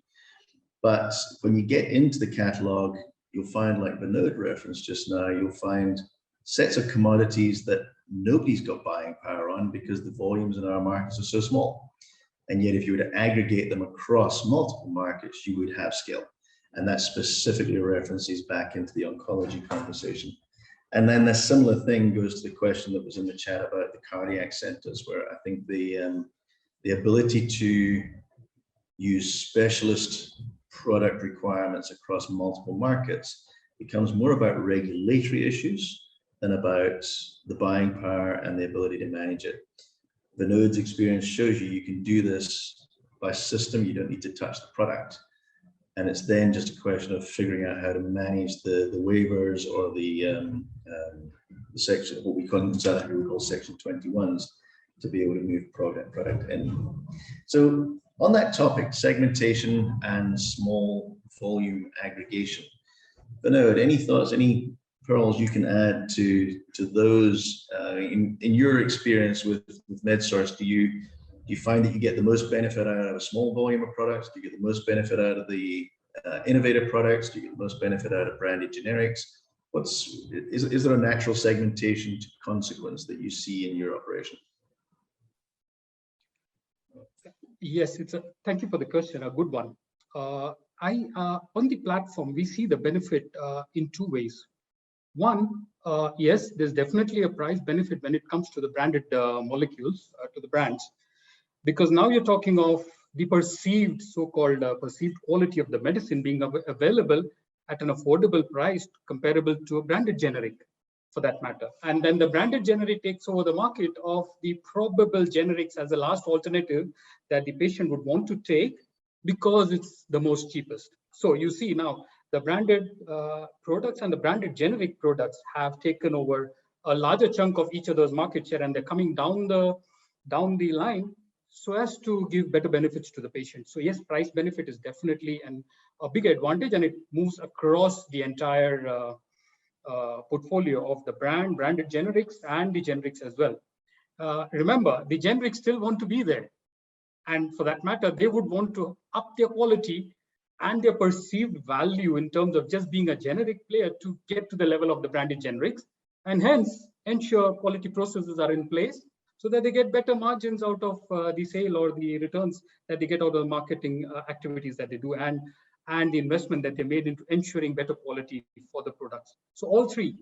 But when you get into the catalog, you'll find, like Vinod referenced just now, you'll find sets of commodities that nobody's got buying power on because the volumes in our markets are so small. And yet if you were to aggregate them across multiple markets, you would have scale. And that specifically references back into the oncology conversation. And then the similar thing goes to the question that was in the chat about the cardiac centers, where I think the ability to use specialist product requirements across multiple markets becomes more about regulatory issues than about the buying power and the ability to manage it. Vinod's experience shows you can do this by system. You don't need to touch the product. And it's then just a question of figuring out how to manage the waivers or the section, what we call in South Africa, we call section 21s, to be able to move product in. So on that topic, segmentation and small volume aggregation, Vinod, any thoughts, any pearls you can add to those in your experience with MedSource? Do you find that you get the most benefit out of a small volume of products? Do you get the most benefit out of the innovative products? Do you get the most benefit out of branded generics? Is there a natural segmentation consequence that you see in your operation? Yes, thank you for the question, a good one. On the platform, we see the benefit in two ways. One, yes, there's definitely a price benefit when it comes to the branded molecules, to the brands, because now you're talking of the perceived so-called perceived quality of the medicine being available at an affordable price comparable to a branded generic, for that matter. And then the branded generic takes over the market of the probable generics as a last alternative that the patient would want to take because it's the most cheapest. So you see now the branded products and the branded generic products have taken over a larger chunk of each other's market share, and they're coming down the line so as to give better benefits to the patient. So yes, price benefit is definitely a big advantage, and it moves across the entire portfolio of the branded generics and the generics as well. Remember, the generics still want to be there. And for that matter, they would want to up their quality and their perceived value in terms of just being a generic player to get to the level of the branded generics, and hence ensure quality processes are in place so that they get better margins out of the sale or the returns that they get out of the marketing activities that they do, and the investment that they made into ensuring better quality for the products. So all three,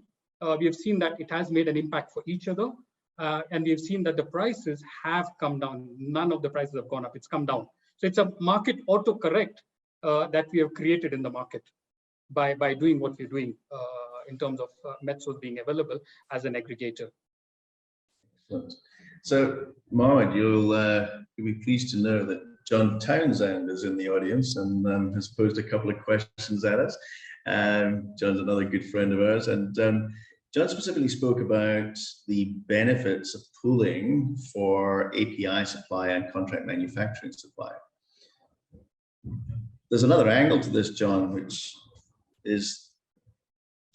we have seen that it has made an impact for each other. And we've seen that the prices have come down. None of the prices have gone up, it's come down. So it's a market autocorrect that we have created in the market by doing what we're doing in terms of Medsos being available as an aggregator. Excellent. So, Mohammed, you'll be pleased to know that John Townsend is in the audience and has posed a couple of questions at us. John's another good friend of ours, and John specifically spoke about the benefits of pooling for API supply and contract manufacturing supply. There's another angle to this, John, which is,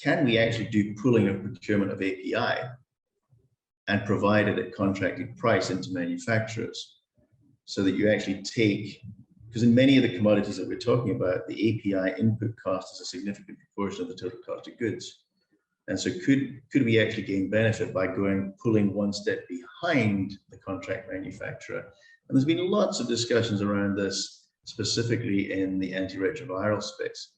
can we actually do pooling of procurement of API and provide it at contracted price into manufacturers so that you actually take, because in many of the commodities that we're talking about, the API input cost is a significant proportion of the total cost of goods. And so could we actually gain benefit by pulling one step behind the contract manufacturer? And there's been lots of discussions around this, specifically in the antiretroviral space.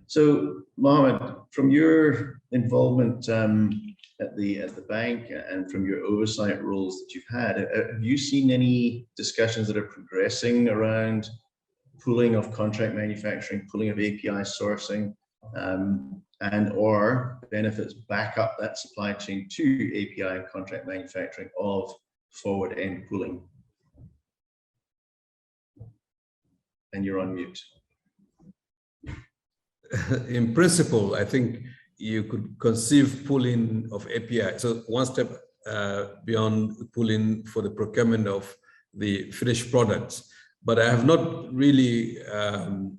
So, Mohammed, from your involvement at the bank and from your oversight roles that you've had, have you seen any discussions that are progressing around pooling of contract manufacturing, pooling of API sourcing, and or benefits back up that supply chain to API and contract manufacturing of forward end pooling? And you're on mute. In principle, I think you could conceive pooling of API. So one step beyond pooling for the procurement of the finished products. But I have not really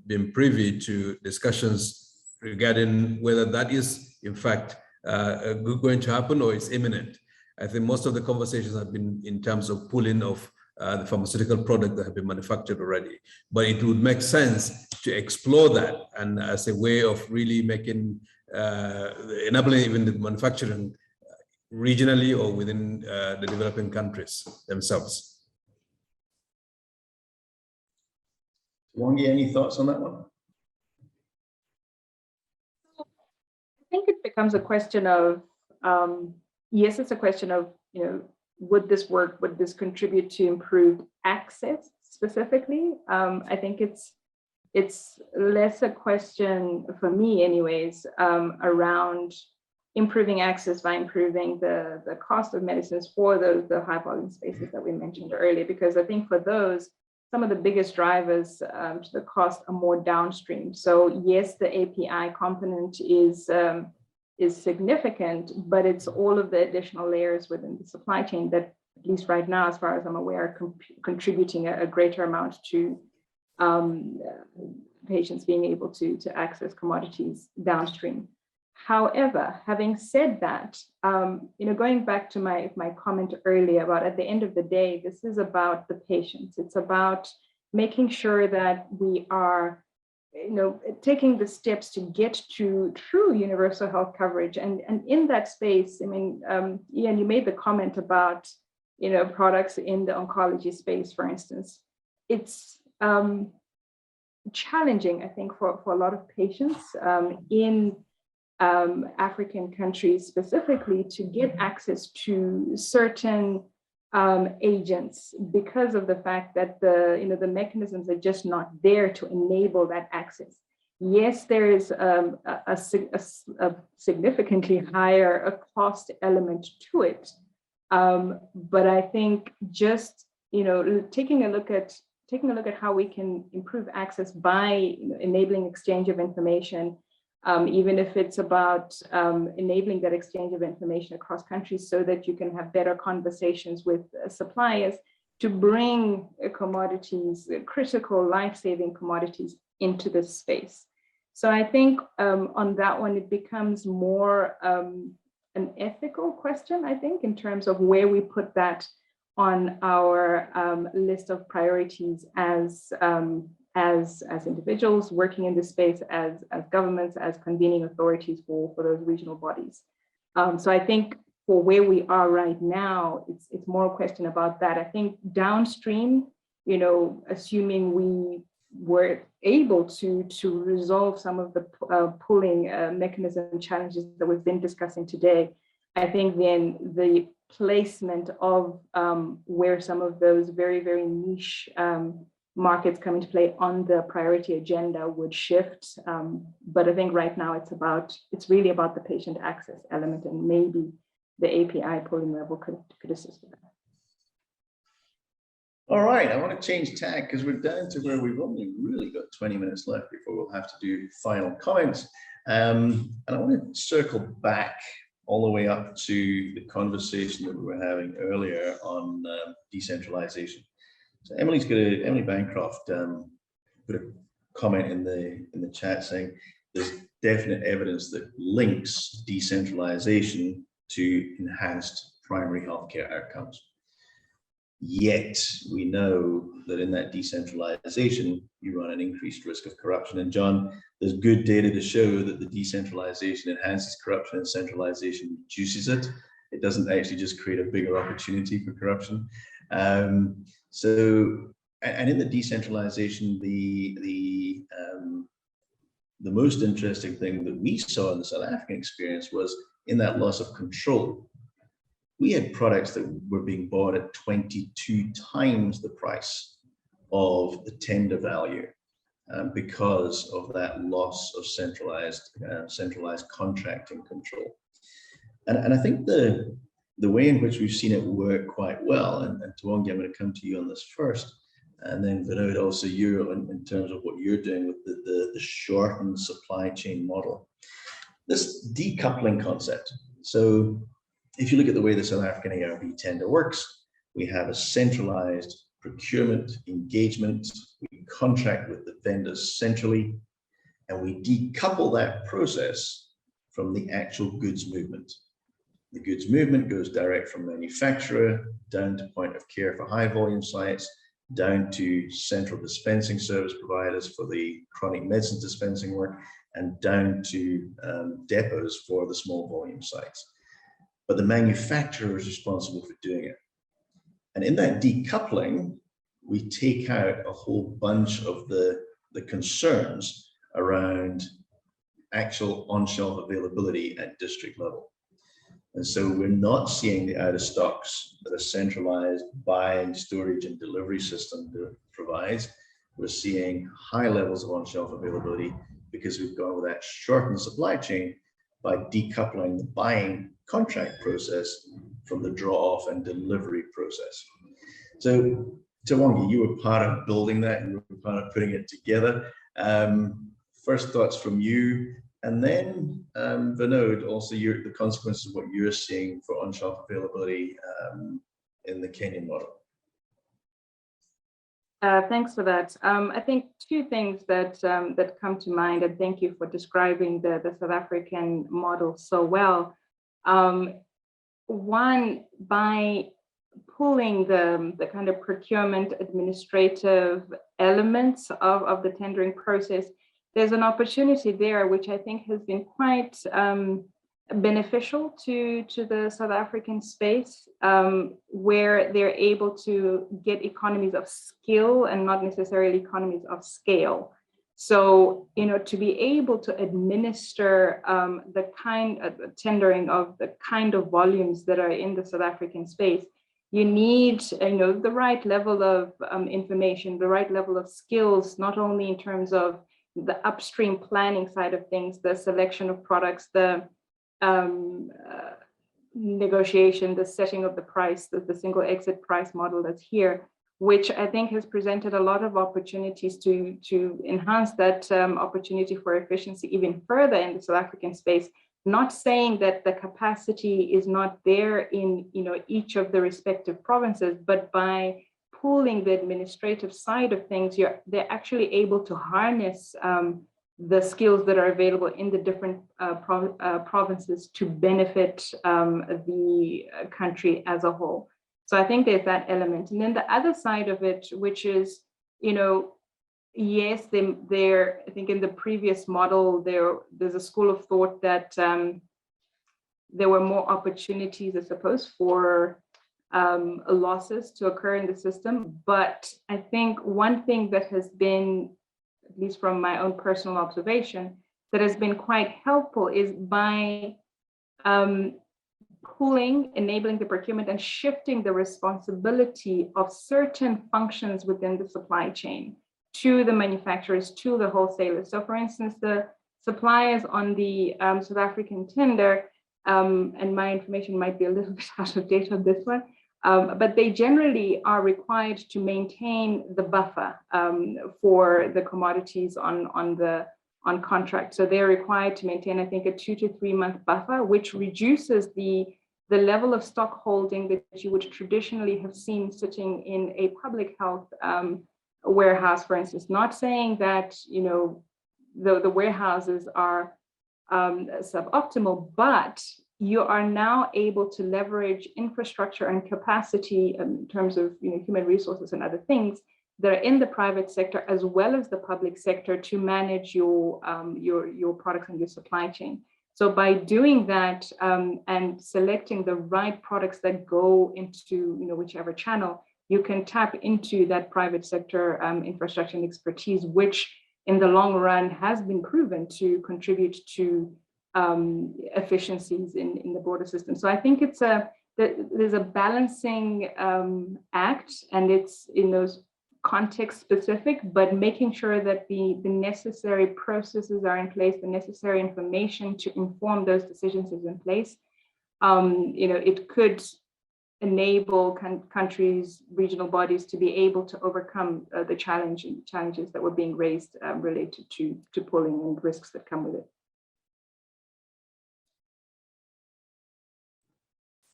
been privy to discussions regarding whether that is, in fact, going to happen or is imminent. I think most of the conversations have been in terms of pooling of the pharmaceutical product that have been manufactured already. But it would make sense to explore that, and as a way of really making, enabling even the manufacturing regionally or within the developing countries themselves. Wangi, any thoughts on that one? I think it becomes a question of, yes, it's a question of, would this work? Would this contribute to improved access specifically? I think it's less a question, for me anyways, around improving access by improving the cost of medicines for the high volume spaces that we mentioned earlier, because I think for those, some of the biggest drivers to the cost are more downstream. So yes, the API component is significant, but it's all of the additional layers within the supply chain that, at least right now, as far as I'm aware, are contributing a greater amount to patients being able to access commodities downstream. However, having said that, going back to my comment earlier about, at the end of the day, this is about the patients. It's about making sure that we are taking the steps to get to true universal health coverage. And in that space, Ian, you made the comment about, products in the oncology space, for instance. It's challenging, I think, for a lot of patients in African countries specifically to get access to certain agents because of the fact that the mechanisms are just not there to enable that access. Yes, there is a significantly higher cost element to it, but I think just taking a look at how we can improve access by enabling exchange of information, even if it's about enabling that exchange of information across countries so that you can have better conversations with suppliers to bring commodities, critical life-saving commodities, into this space. So I think on that one, it becomes more an ethical question, I think, in terms of where we put that on our list of priorities as individuals working in this space, as governments, as convening authorities for those regional bodies. So I think for where we are right now, it's more a question about that. I think downstream, assuming we were able to resolve some of the pooling mechanism challenges that we've been discussing today, I think then the placement of where some of those very, very niche markets come into play on the priority agenda would shift. But I think right now it's really about the patient access element, and maybe the API pooling level could assist with that. All right, I want to change tack because we're down to where we've only really got 20 minutes left before we'll have to do final comments. And I want to circle back all the way up to the conversation that we were having earlier on decentralization. So Emily Bancroft put a comment in the chat saying there's definite evidence that links decentralization to enhanced primary healthcare outcomes. Yet we know that in that decentralization, you run an increased risk of corruption. And John, there's good data to show that the decentralization enhances corruption and centralization reduces it. It doesn't actually just create a bigger opportunity for corruption. And in the decentralization, the most interesting thing that we saw in the South African experience was in that loss of control. We had products that were being bought at 22 times the price of the tender value because of that loss of centralized contracting control. And I think the way in which we've seen it work quite well, and Tawongi, I'm going to come to you on this first, and then Vinod, also you in terms of what you're doing with the shortened supply chain model. This decoupling concept. So if you look at the way the South African ARV tender works, we have a centralized procurement engagement. We contract with the vendors centrally, and we decouple that process from the actual goods movement. The goods movement goes direct from manufacturer down to point of care for high volume sites, down to central dispensing service providers for the chronic medicine dispensing work, and down to depots for the small volume sites. But the manufacturer is responsible for doing it. And in that decoupling, we take out a whole bunch of the concerns around actual on-shelf availability at district level. And so we're not seeing the out of stocks that a centralized buying, storage, and delivery system provides. We're seeing high levels of on-shelf availability because we've gone with that shortened supply chain by decoupling the buying contract process from the draw-off and delivery process. So Tawongi, you were part of building that, you were part of putting it together. First thoughts from you, and then Vinod, also the consequences of what you're seeing for on-shelf availability in the Kenyan model. Thanks for that. I think two things that come to mind, and thank you for describing the South African model so well. One, by pulling the kind of procurement administrative elements of the tendering process, there's an opportunity there, which I think has been quite beneficial to the South African space, where they're able to get economies of skill and not necessarily economies of scale. So, to be able to administer the kind of tendering of the kind of volumes that are in the South African space, you need, the right level of information, the right level of skills, not only in terms of the upstream planning side of things, the selection of products, the negotiation, the setting of the price, the single exit price model that's here, which I think has presented a lot of opportunities to enhance that opportunity for efficiency even further in the South African space. Not saying that the capacity is not there in each of the respective provinces, but by pooling the administrative side of things, they're actually able to harness the skills that are available in the different provinces to benefit the country as a whole. So I think there's that element. And then the other side of it, which is, yes, I think in the previous model, there's a school of thought that there were more opportunities, I suppose, for losses to occur in the system. But I think one thing that has been, at least from my own personal observation, that has been quite helpful is by pooling, enabling the procurement and shifting the responsibility of certain functions within the supply chain to the manufacturers, to the wholesalers. So for instance, the suppliers on the South African tender, and my information might be a little bit out of date on this one, but they generally are required to maintain the buffer for the commodities on contract. So they're required to maintain, I think, a 2 to 3 month buffer, which reduces the level of stock holding that you would traditionally have seen sitting in a public health warehouse, for instance. Not saying that the warehouses are suboptimal, but you are now able to leverage infrastructure and capacity in terms of human resources and other things that are in the private sector as well as the public sector to manage your products and your supply chain. So by doing that and selecting the right products that go into whichever channel, you can tap into that private sector infrastructure and expertise, which in the long run has been proven to contribute to efficiencies in the border system. So I think there's a balancing act, and it's in those context specific, but making sure that the necessary processes are in place, the necessary information to inform those decisions is in place. It could enable countries, regional bodies to be able to overcome the challenges that were being raised related to pooling and risks that come with it.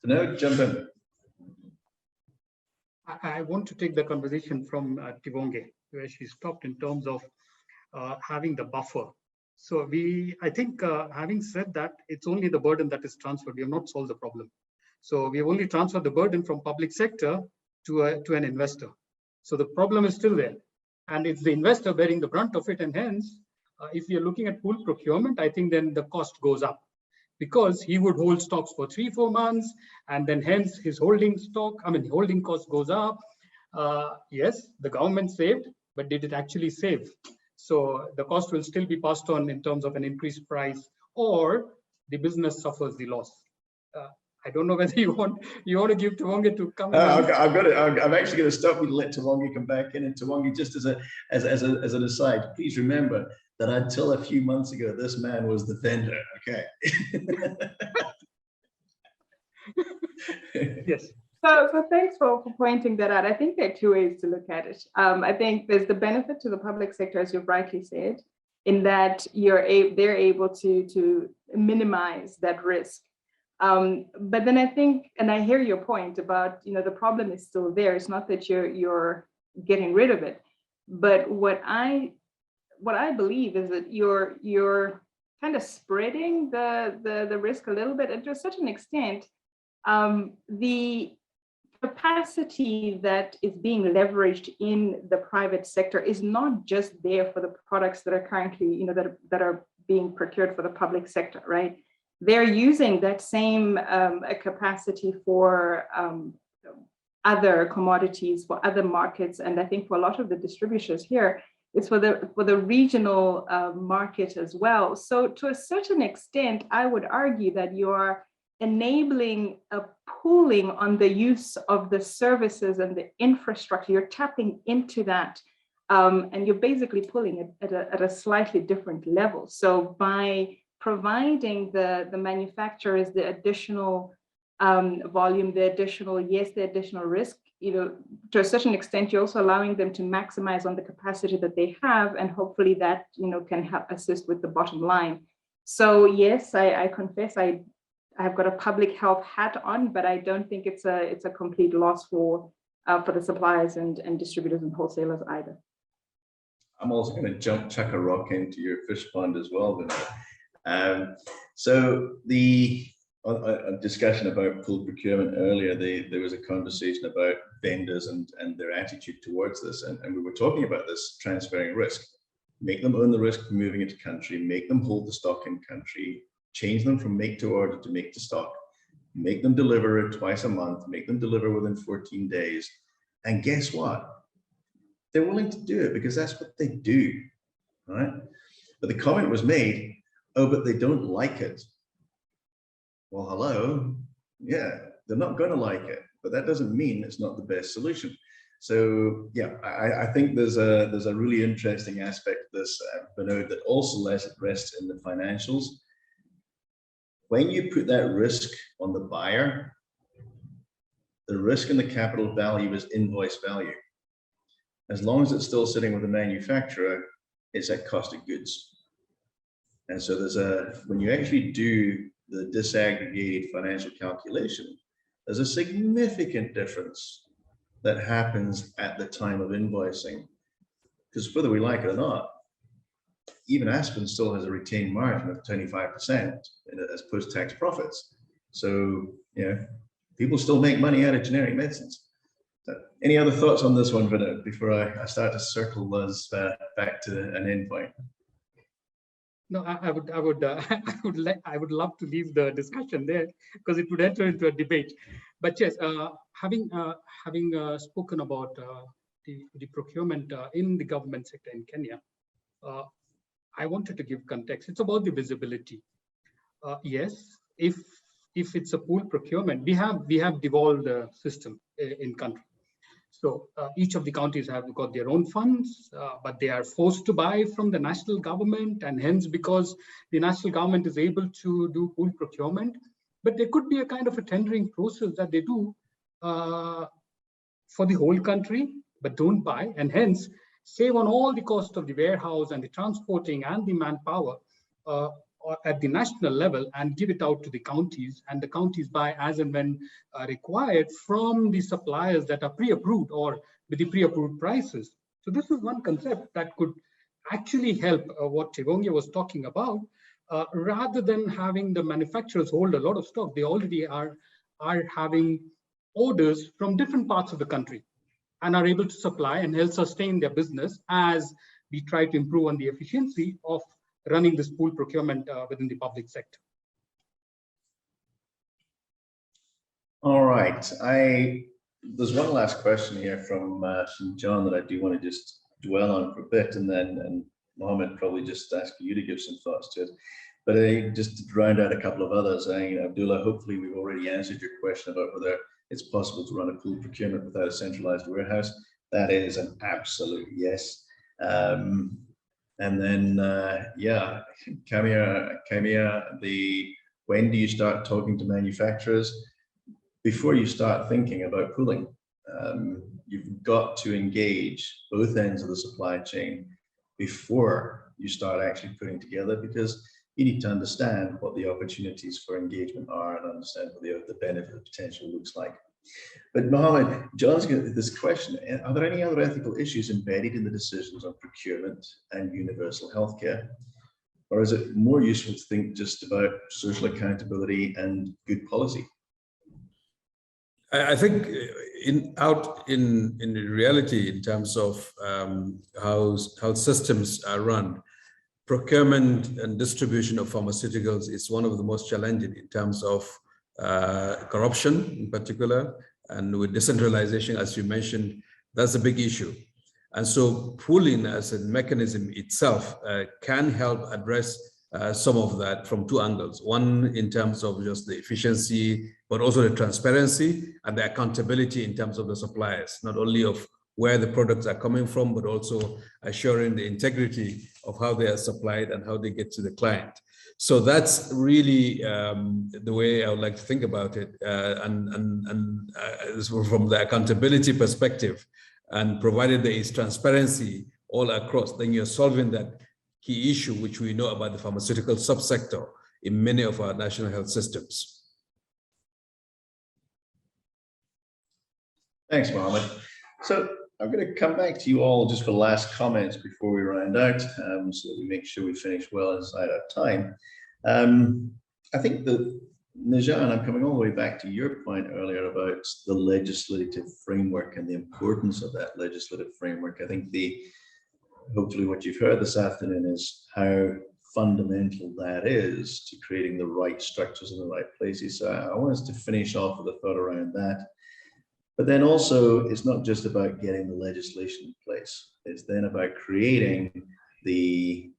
So now jump in. I want to take the conversation from Tibonge, where she stopped in terms of having the buffer. So I think having said that, it's only the burden that is transferred. We have not solved the problem. So we have only transferred the burden from public sector to an investor. So the problem is still there. And it's the investor bearing the brunt of it. And hence, if you're looking at pool procurement, I think then the cost goes up, because he would hold stocks for 3-4 months, and then hence his holding cost goes up. Yes, the government saved, but did it actually save? So the cost will still be passed on in terms of an increased price, or the business suffers the loss. I don't know whether you want to give Tibonge to come in. I'm actually going to stop you and let Tibonge come back in. And Tibonge, just as an aside, please remember that until a few months ago, this man was the vendor. Okay. Yes. So thanks for pointing that out. I think there are two ways to look at it. I think there's the benefit to the public sector, as you've rightly said, in that they're able to minimize that risk. But then I think, and I hear your point about, the problem is still there. It's not that you're getting rid of it, but what I believe is that you're kind of spreading the risk a little bit, and to a certain extent, the capacity that is being leveraged in the private sector is not just there for the products that are currently, that are being procured for the public sector, right? They're using that same capacity for other commodities, for other markets, and I think for a lot of the distributors here, it's for the regional market as well. So to a certain extent, I would argue that you're enabling a pooling on the use of the services and the infrastructure. You're tapping into that, and you're basically pulling it at a slightly different level. So by providing the manufacturers the additional volume, the additional risk, to a certain extent, you're also allowing them to maximize on the capacity that they have, and hopefully that, can help assist with the bottom line. So yes, I confess I've got a public health hat on, but I don't think it's a complete loss for the suppliers and distributors and wholesalers either. I'm also going to chuck a rock into your fish pond as well, Vinod. So a discussion about pooled procurement earlier, there was a conversation about vendors and their attitude towards this, and we were talking about this transferring risk. Make them own the risk of moving into country, make them hold the stock in country, change them from make to order to make to stock, make them deliver it twice a month, make them deliver within 14 days. And guess what? They're willing to do it because that's what they do, right? But the comment was made, oh, but they don't like it. Well, hello, yeah, they're not going to like it, but that doesn't mean it's not the best solution. So yeah, I think there's a really interesting aspect of this, Vinod, that also rests in the financials. When you put that risk on the buyer, the risk and the capital value is invoice value. As long as it's still sitting with the manufacturer, it's at cost of goods. And so when you actually do the disaggregated financial calculation, there's a significant difference that happens at the time of invoicing. Because whether we like it or not, even Aspen still has a retained margin of 25% as post-tax profits. So, people still make money out of generic medicines. So, any other thoughts on this one, Vinod, before I start to circle those back to an endpoint? No, I would love to leave the discussion there because it would enter into a debate. But yes, having spoken about the procurement in the government sector in Kenya, I wanted to give context. It's about the visibility. Yes, if it's a pool procurement, we have devolved the system in country. So each of the counties have got their own funds, but they are forced to buy from the national government, and hence because the national government is able to do pool procurement, but there could be a kind of a tendering process that they do for the whole country, but don't buy, and hence save on all the cost of the warehouse and the transporting and the manpower at the national level, and give it out to the counties, and the counties buy as and when required from the suppliers that are pre-approved or with the pre-approved prices. So this is one concept that could actually help what Chivongia was talking about, rather than having the manufacturers hold a lot of stock. They already are having orders from different parts of the country and are able to supply and help sustain their business as we try to improve on the efficiency of running this pool procurement within the public sector. All right, there's one last question here from John that I do want to just dwell on for a bit, and Mohammed probably just ask you to give some thoughts to it. But just to round out a couple of others, Abdullah, hopefully we've already answered your question about whether it's possible to run a pool procurement without a centralized warehouse. That is an absolute yes. And then, yeah, Kamia, when do you start talking to manufacturers? Before you start thinking about pooling, you've got to engage both ends of the supply chain before you start actually putting together, because you need to understand what the opportunities for engagement are and understand what the benefit potential looks like. But Mohammed, John's got this question: are there any other ethical issues embedded in the decisions on procurement and universal healthcare? Or is it more useful to think just about social accountability and good policy? I think in reality, in terms of how systems are run, procurement and distribution of pharmaceuticals is one of the most challenging in terms of corruption in particular, and with decentralization, as you mentioned, that's a big issue. And so pooling as a mechanism itself can help address some of that from two angles. One, in terms of just the efficiency, but also the transparency and the accountability in terms of the suppliers, not only of where the products are coming from, but also assuring the integrity of how they are supplied and how they get to the client. So that's really the way I would like to think about it. From the accountability perspective, and provided there is transparency all across, then you're solving that key issue, which we know about the pharmaceutical subsector in many of our national health systems. Thanks, Mohammed. So I'm going to come back to you all just for last comments before we round out, so that we make sure we finish well inside our time. I think that, Nijan, I'm coming all the way back to your point earlier about the legislative framework and the importance of that legislative framework. I think hopefully what you've heard this afternoon is how fundamental that is to creating the right structures in the right places. So I want us to finish off with a thought around that. But then also, it's not just about getting the legislation in place. It's then about creating the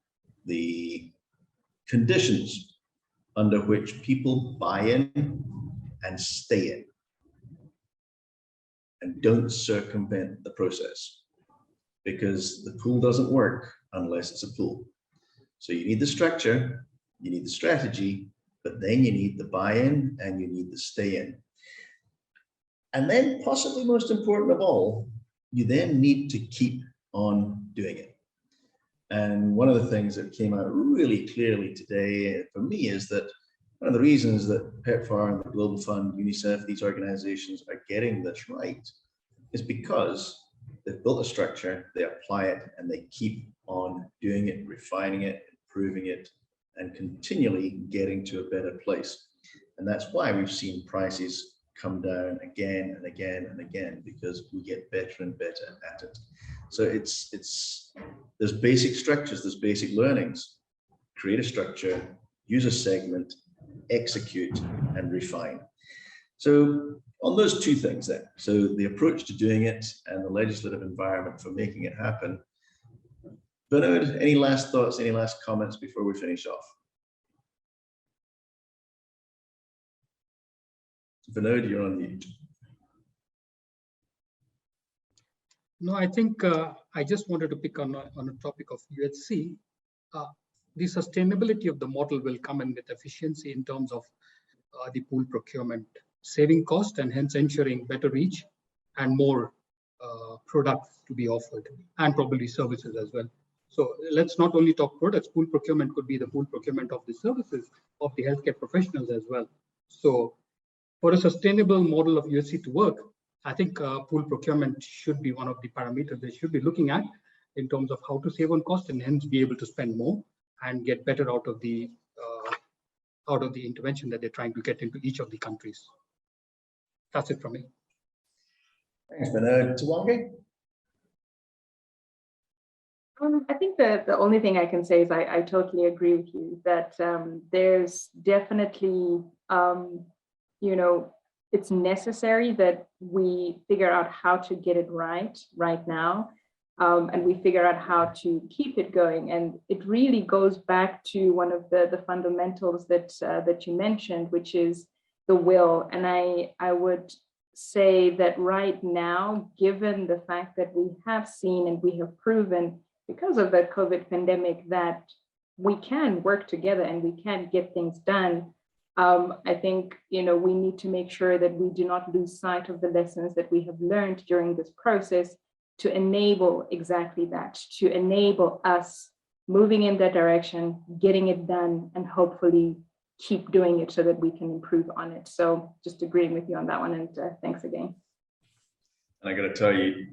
conditions under which people buy in and stay in and don't circumvent the process, because the pool doesn't work unless it's a pool. So you need the structure, you need the strategy, but then you need the buy-in and you need the stay-in. And then, possibly most important of all, you then need to keep on doing it. And one of the things that came out really clearly today for me is that one of the reasons that PEPFAR and the Global Fund, UNICEF, these organizations are getting this right is because they've built a structure, they apply it, and they keep on doing it, refining it, improving it, and continually getting to a better place. And that's why we've seen prices come down again and again and again, because we get better and better at it. So there's basic structures, there's basic learnings. Create a structure, use a segment, execute, and refine. So on those two things then, so the approach to doing it and the legislative environment for making it happen. Bernard, any last thoughts, any last comments before we finish off? Bernard, you're on mute. No, I think I just wanted to pick on a topic of UHC. The sustainability of the model will come in with efficiency in terms of the pool procurement, saving cost and hence ensuring better reach and more products to be offered, and probably services as well. So let's not only talk products, pool procurement could be the pool procurement of the services of the healthcare professionals as well. So for a sustainable model of UHC to work, I think pool procurement should be one of the parameters they should be looking at in terms of how to save on cost and hence be able to spend more and get better out of the intervention that they're trying to get into each of the countries. That's it from me. Thanks, Bernard. Tiwangi? I think the only thing I can say is I totally agree with you that there's definitely, it's necessary that we figure out how to get it right now, and we figure out how to keep it going. And it really goes back to one of the fundamentals that you mentioned, which is the will. And I would say that right now, given the fact that we have seen and we have proven because of the COVID pandemic that we can work together and we can get things done, I think, we need to make sure that we do not lose sight of the lessons that we have learned during this process to enable exactly that, to enable us moving in that direction, getting it done, and hopefully keep doing it so that we can improve on it. So just agreeing with you on that one, and thanks again. And I got to tell you,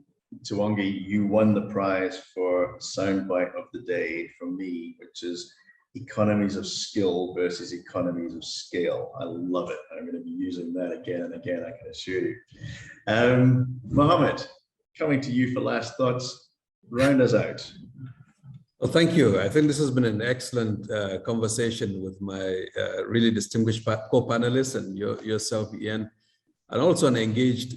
Tiwangi, you won the prize for soundbite of the day from me, which is economies of skill versus economies of scale. I love it. I'm going to be using that again and again, I can assure you. Mohammed, coming to you for last thoughts. Round us out. Well, thank you. I think this has been an excellent conversation with my really distinguished co-panelists and yourself, Ian, and also an engaged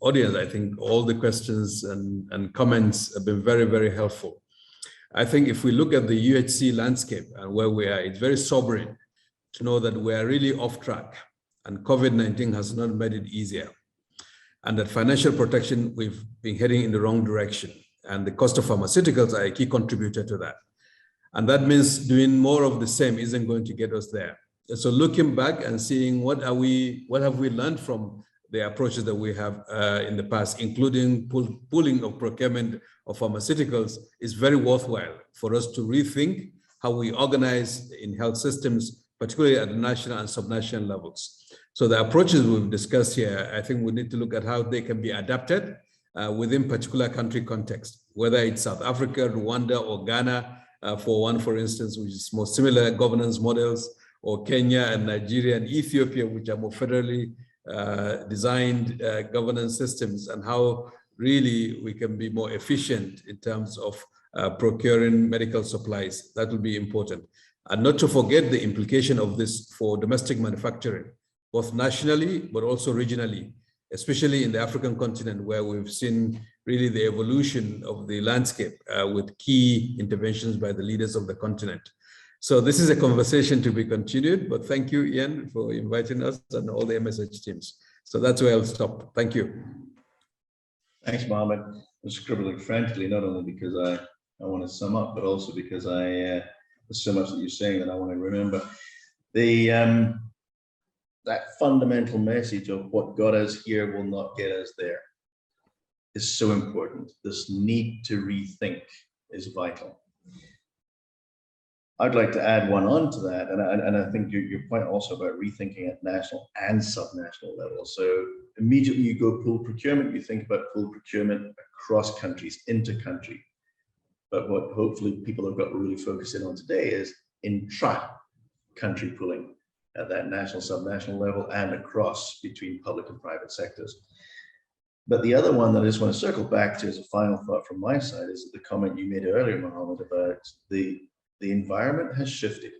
audience. I think all the questions and comments have been very, very helpful. I think if we look at the UHC landscape and where we are, it's very sobering to know that we are really off track, and COVID-19 has not made it easier. And that financial protection, we've been heading in the wrong direction. And the cost of pharmaceuticals are a key contributor to that. And that means doing more of the same isn't going to get us there. So looking back and seeing what have we learned from the approaches that we have in the past, including pooling of procurement of pharmaceuticals, is very worthwhile for us to rethink how we organize in health systems, particularly at the national and subnational levels. So the approaches we've discussed here, I think we need to look at how they can be adapted within particular country context, whether it's South Africa, Rwanda, or Ghana, for instance, which is more similar governance models, or Kenya and Nigeria and Ethiopia, which are more federally designed governance systems, and how really we can be more efficient in terms of procuring medical supplies. That will be important. And not to forget the implication of this for domestic manufacturing, both nationally, but also regionally, especially in the African continent, where we've seen really the evolution of the landscape with key interventions by the leaders of the continent. So this is a conversation to be continued, but thank you, Ian, for inviting us and all the MSH teams. So that's where I'll stop. Thank you. Thanks, Mohammed. I'm scribbling frantically, not only because I want to sum up, but also because there's so much that you're saying that I want to remember. That fundamental message of what got us here will not get us there is so important. This need to rethink is vital. I'd like to add one on to that, and I think your point also about rethinking at national and subnational level. So immediately you go pool procurement, you think about pool procurement across countries, inter-country. But what hopefully people have got to really focus in on today is intra-country pooling at that national, subnational level and across between public and private sectors. But the other one that I just want to circle back to as a final thought from my side is the comment you made earlier, Mohammed, about the environment has shifted.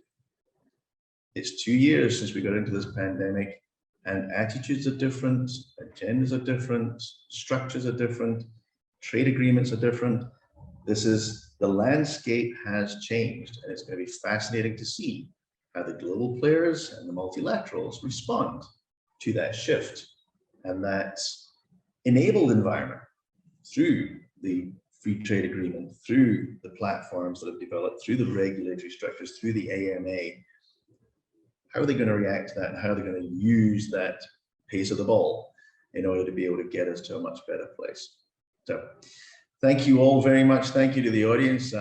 It's 2 years since we got into this pandemic, and attitudes are different, agendas are different, structures are different, trade agreements are different. The landscape has changed, and it's going to be fascinating to see how the global players and the multilaterals respond to that shift and that enabled environment through the free trade agreement, through the platforms that have developed, through the regulatory structures, through the AMA. How are they going to react to that, and how are they going to use that pace of the ball in order to be able to get us to a much better place? So thank you all very much. Thank you to the audience.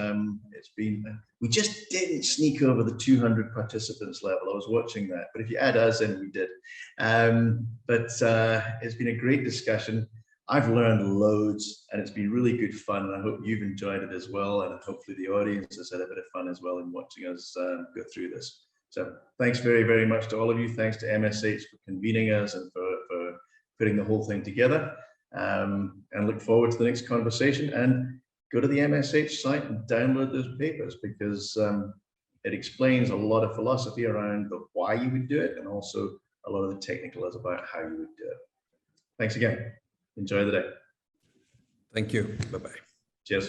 We just didn't sneak over the 200 participants level. I was watching that, but if you add us in, we did. It's been a great discussion. I've learned loads, and it's been really good fun. And I hope you've enjoyed it as well. And hopefully the audience has had a bit of fun as well in watching us go through this. So thanks very, very much to all of you. Thanks to MSH for convening us and for putting the whole thing together. And look forward to the next conversation, and go to the MSH site and download those papers, because it explains a lot of philosophy around the why you would do it, and also a lot of the technicals about how you would do it. Thanks again. Enjoy the day. Thank you. Bye-bye. Cheers.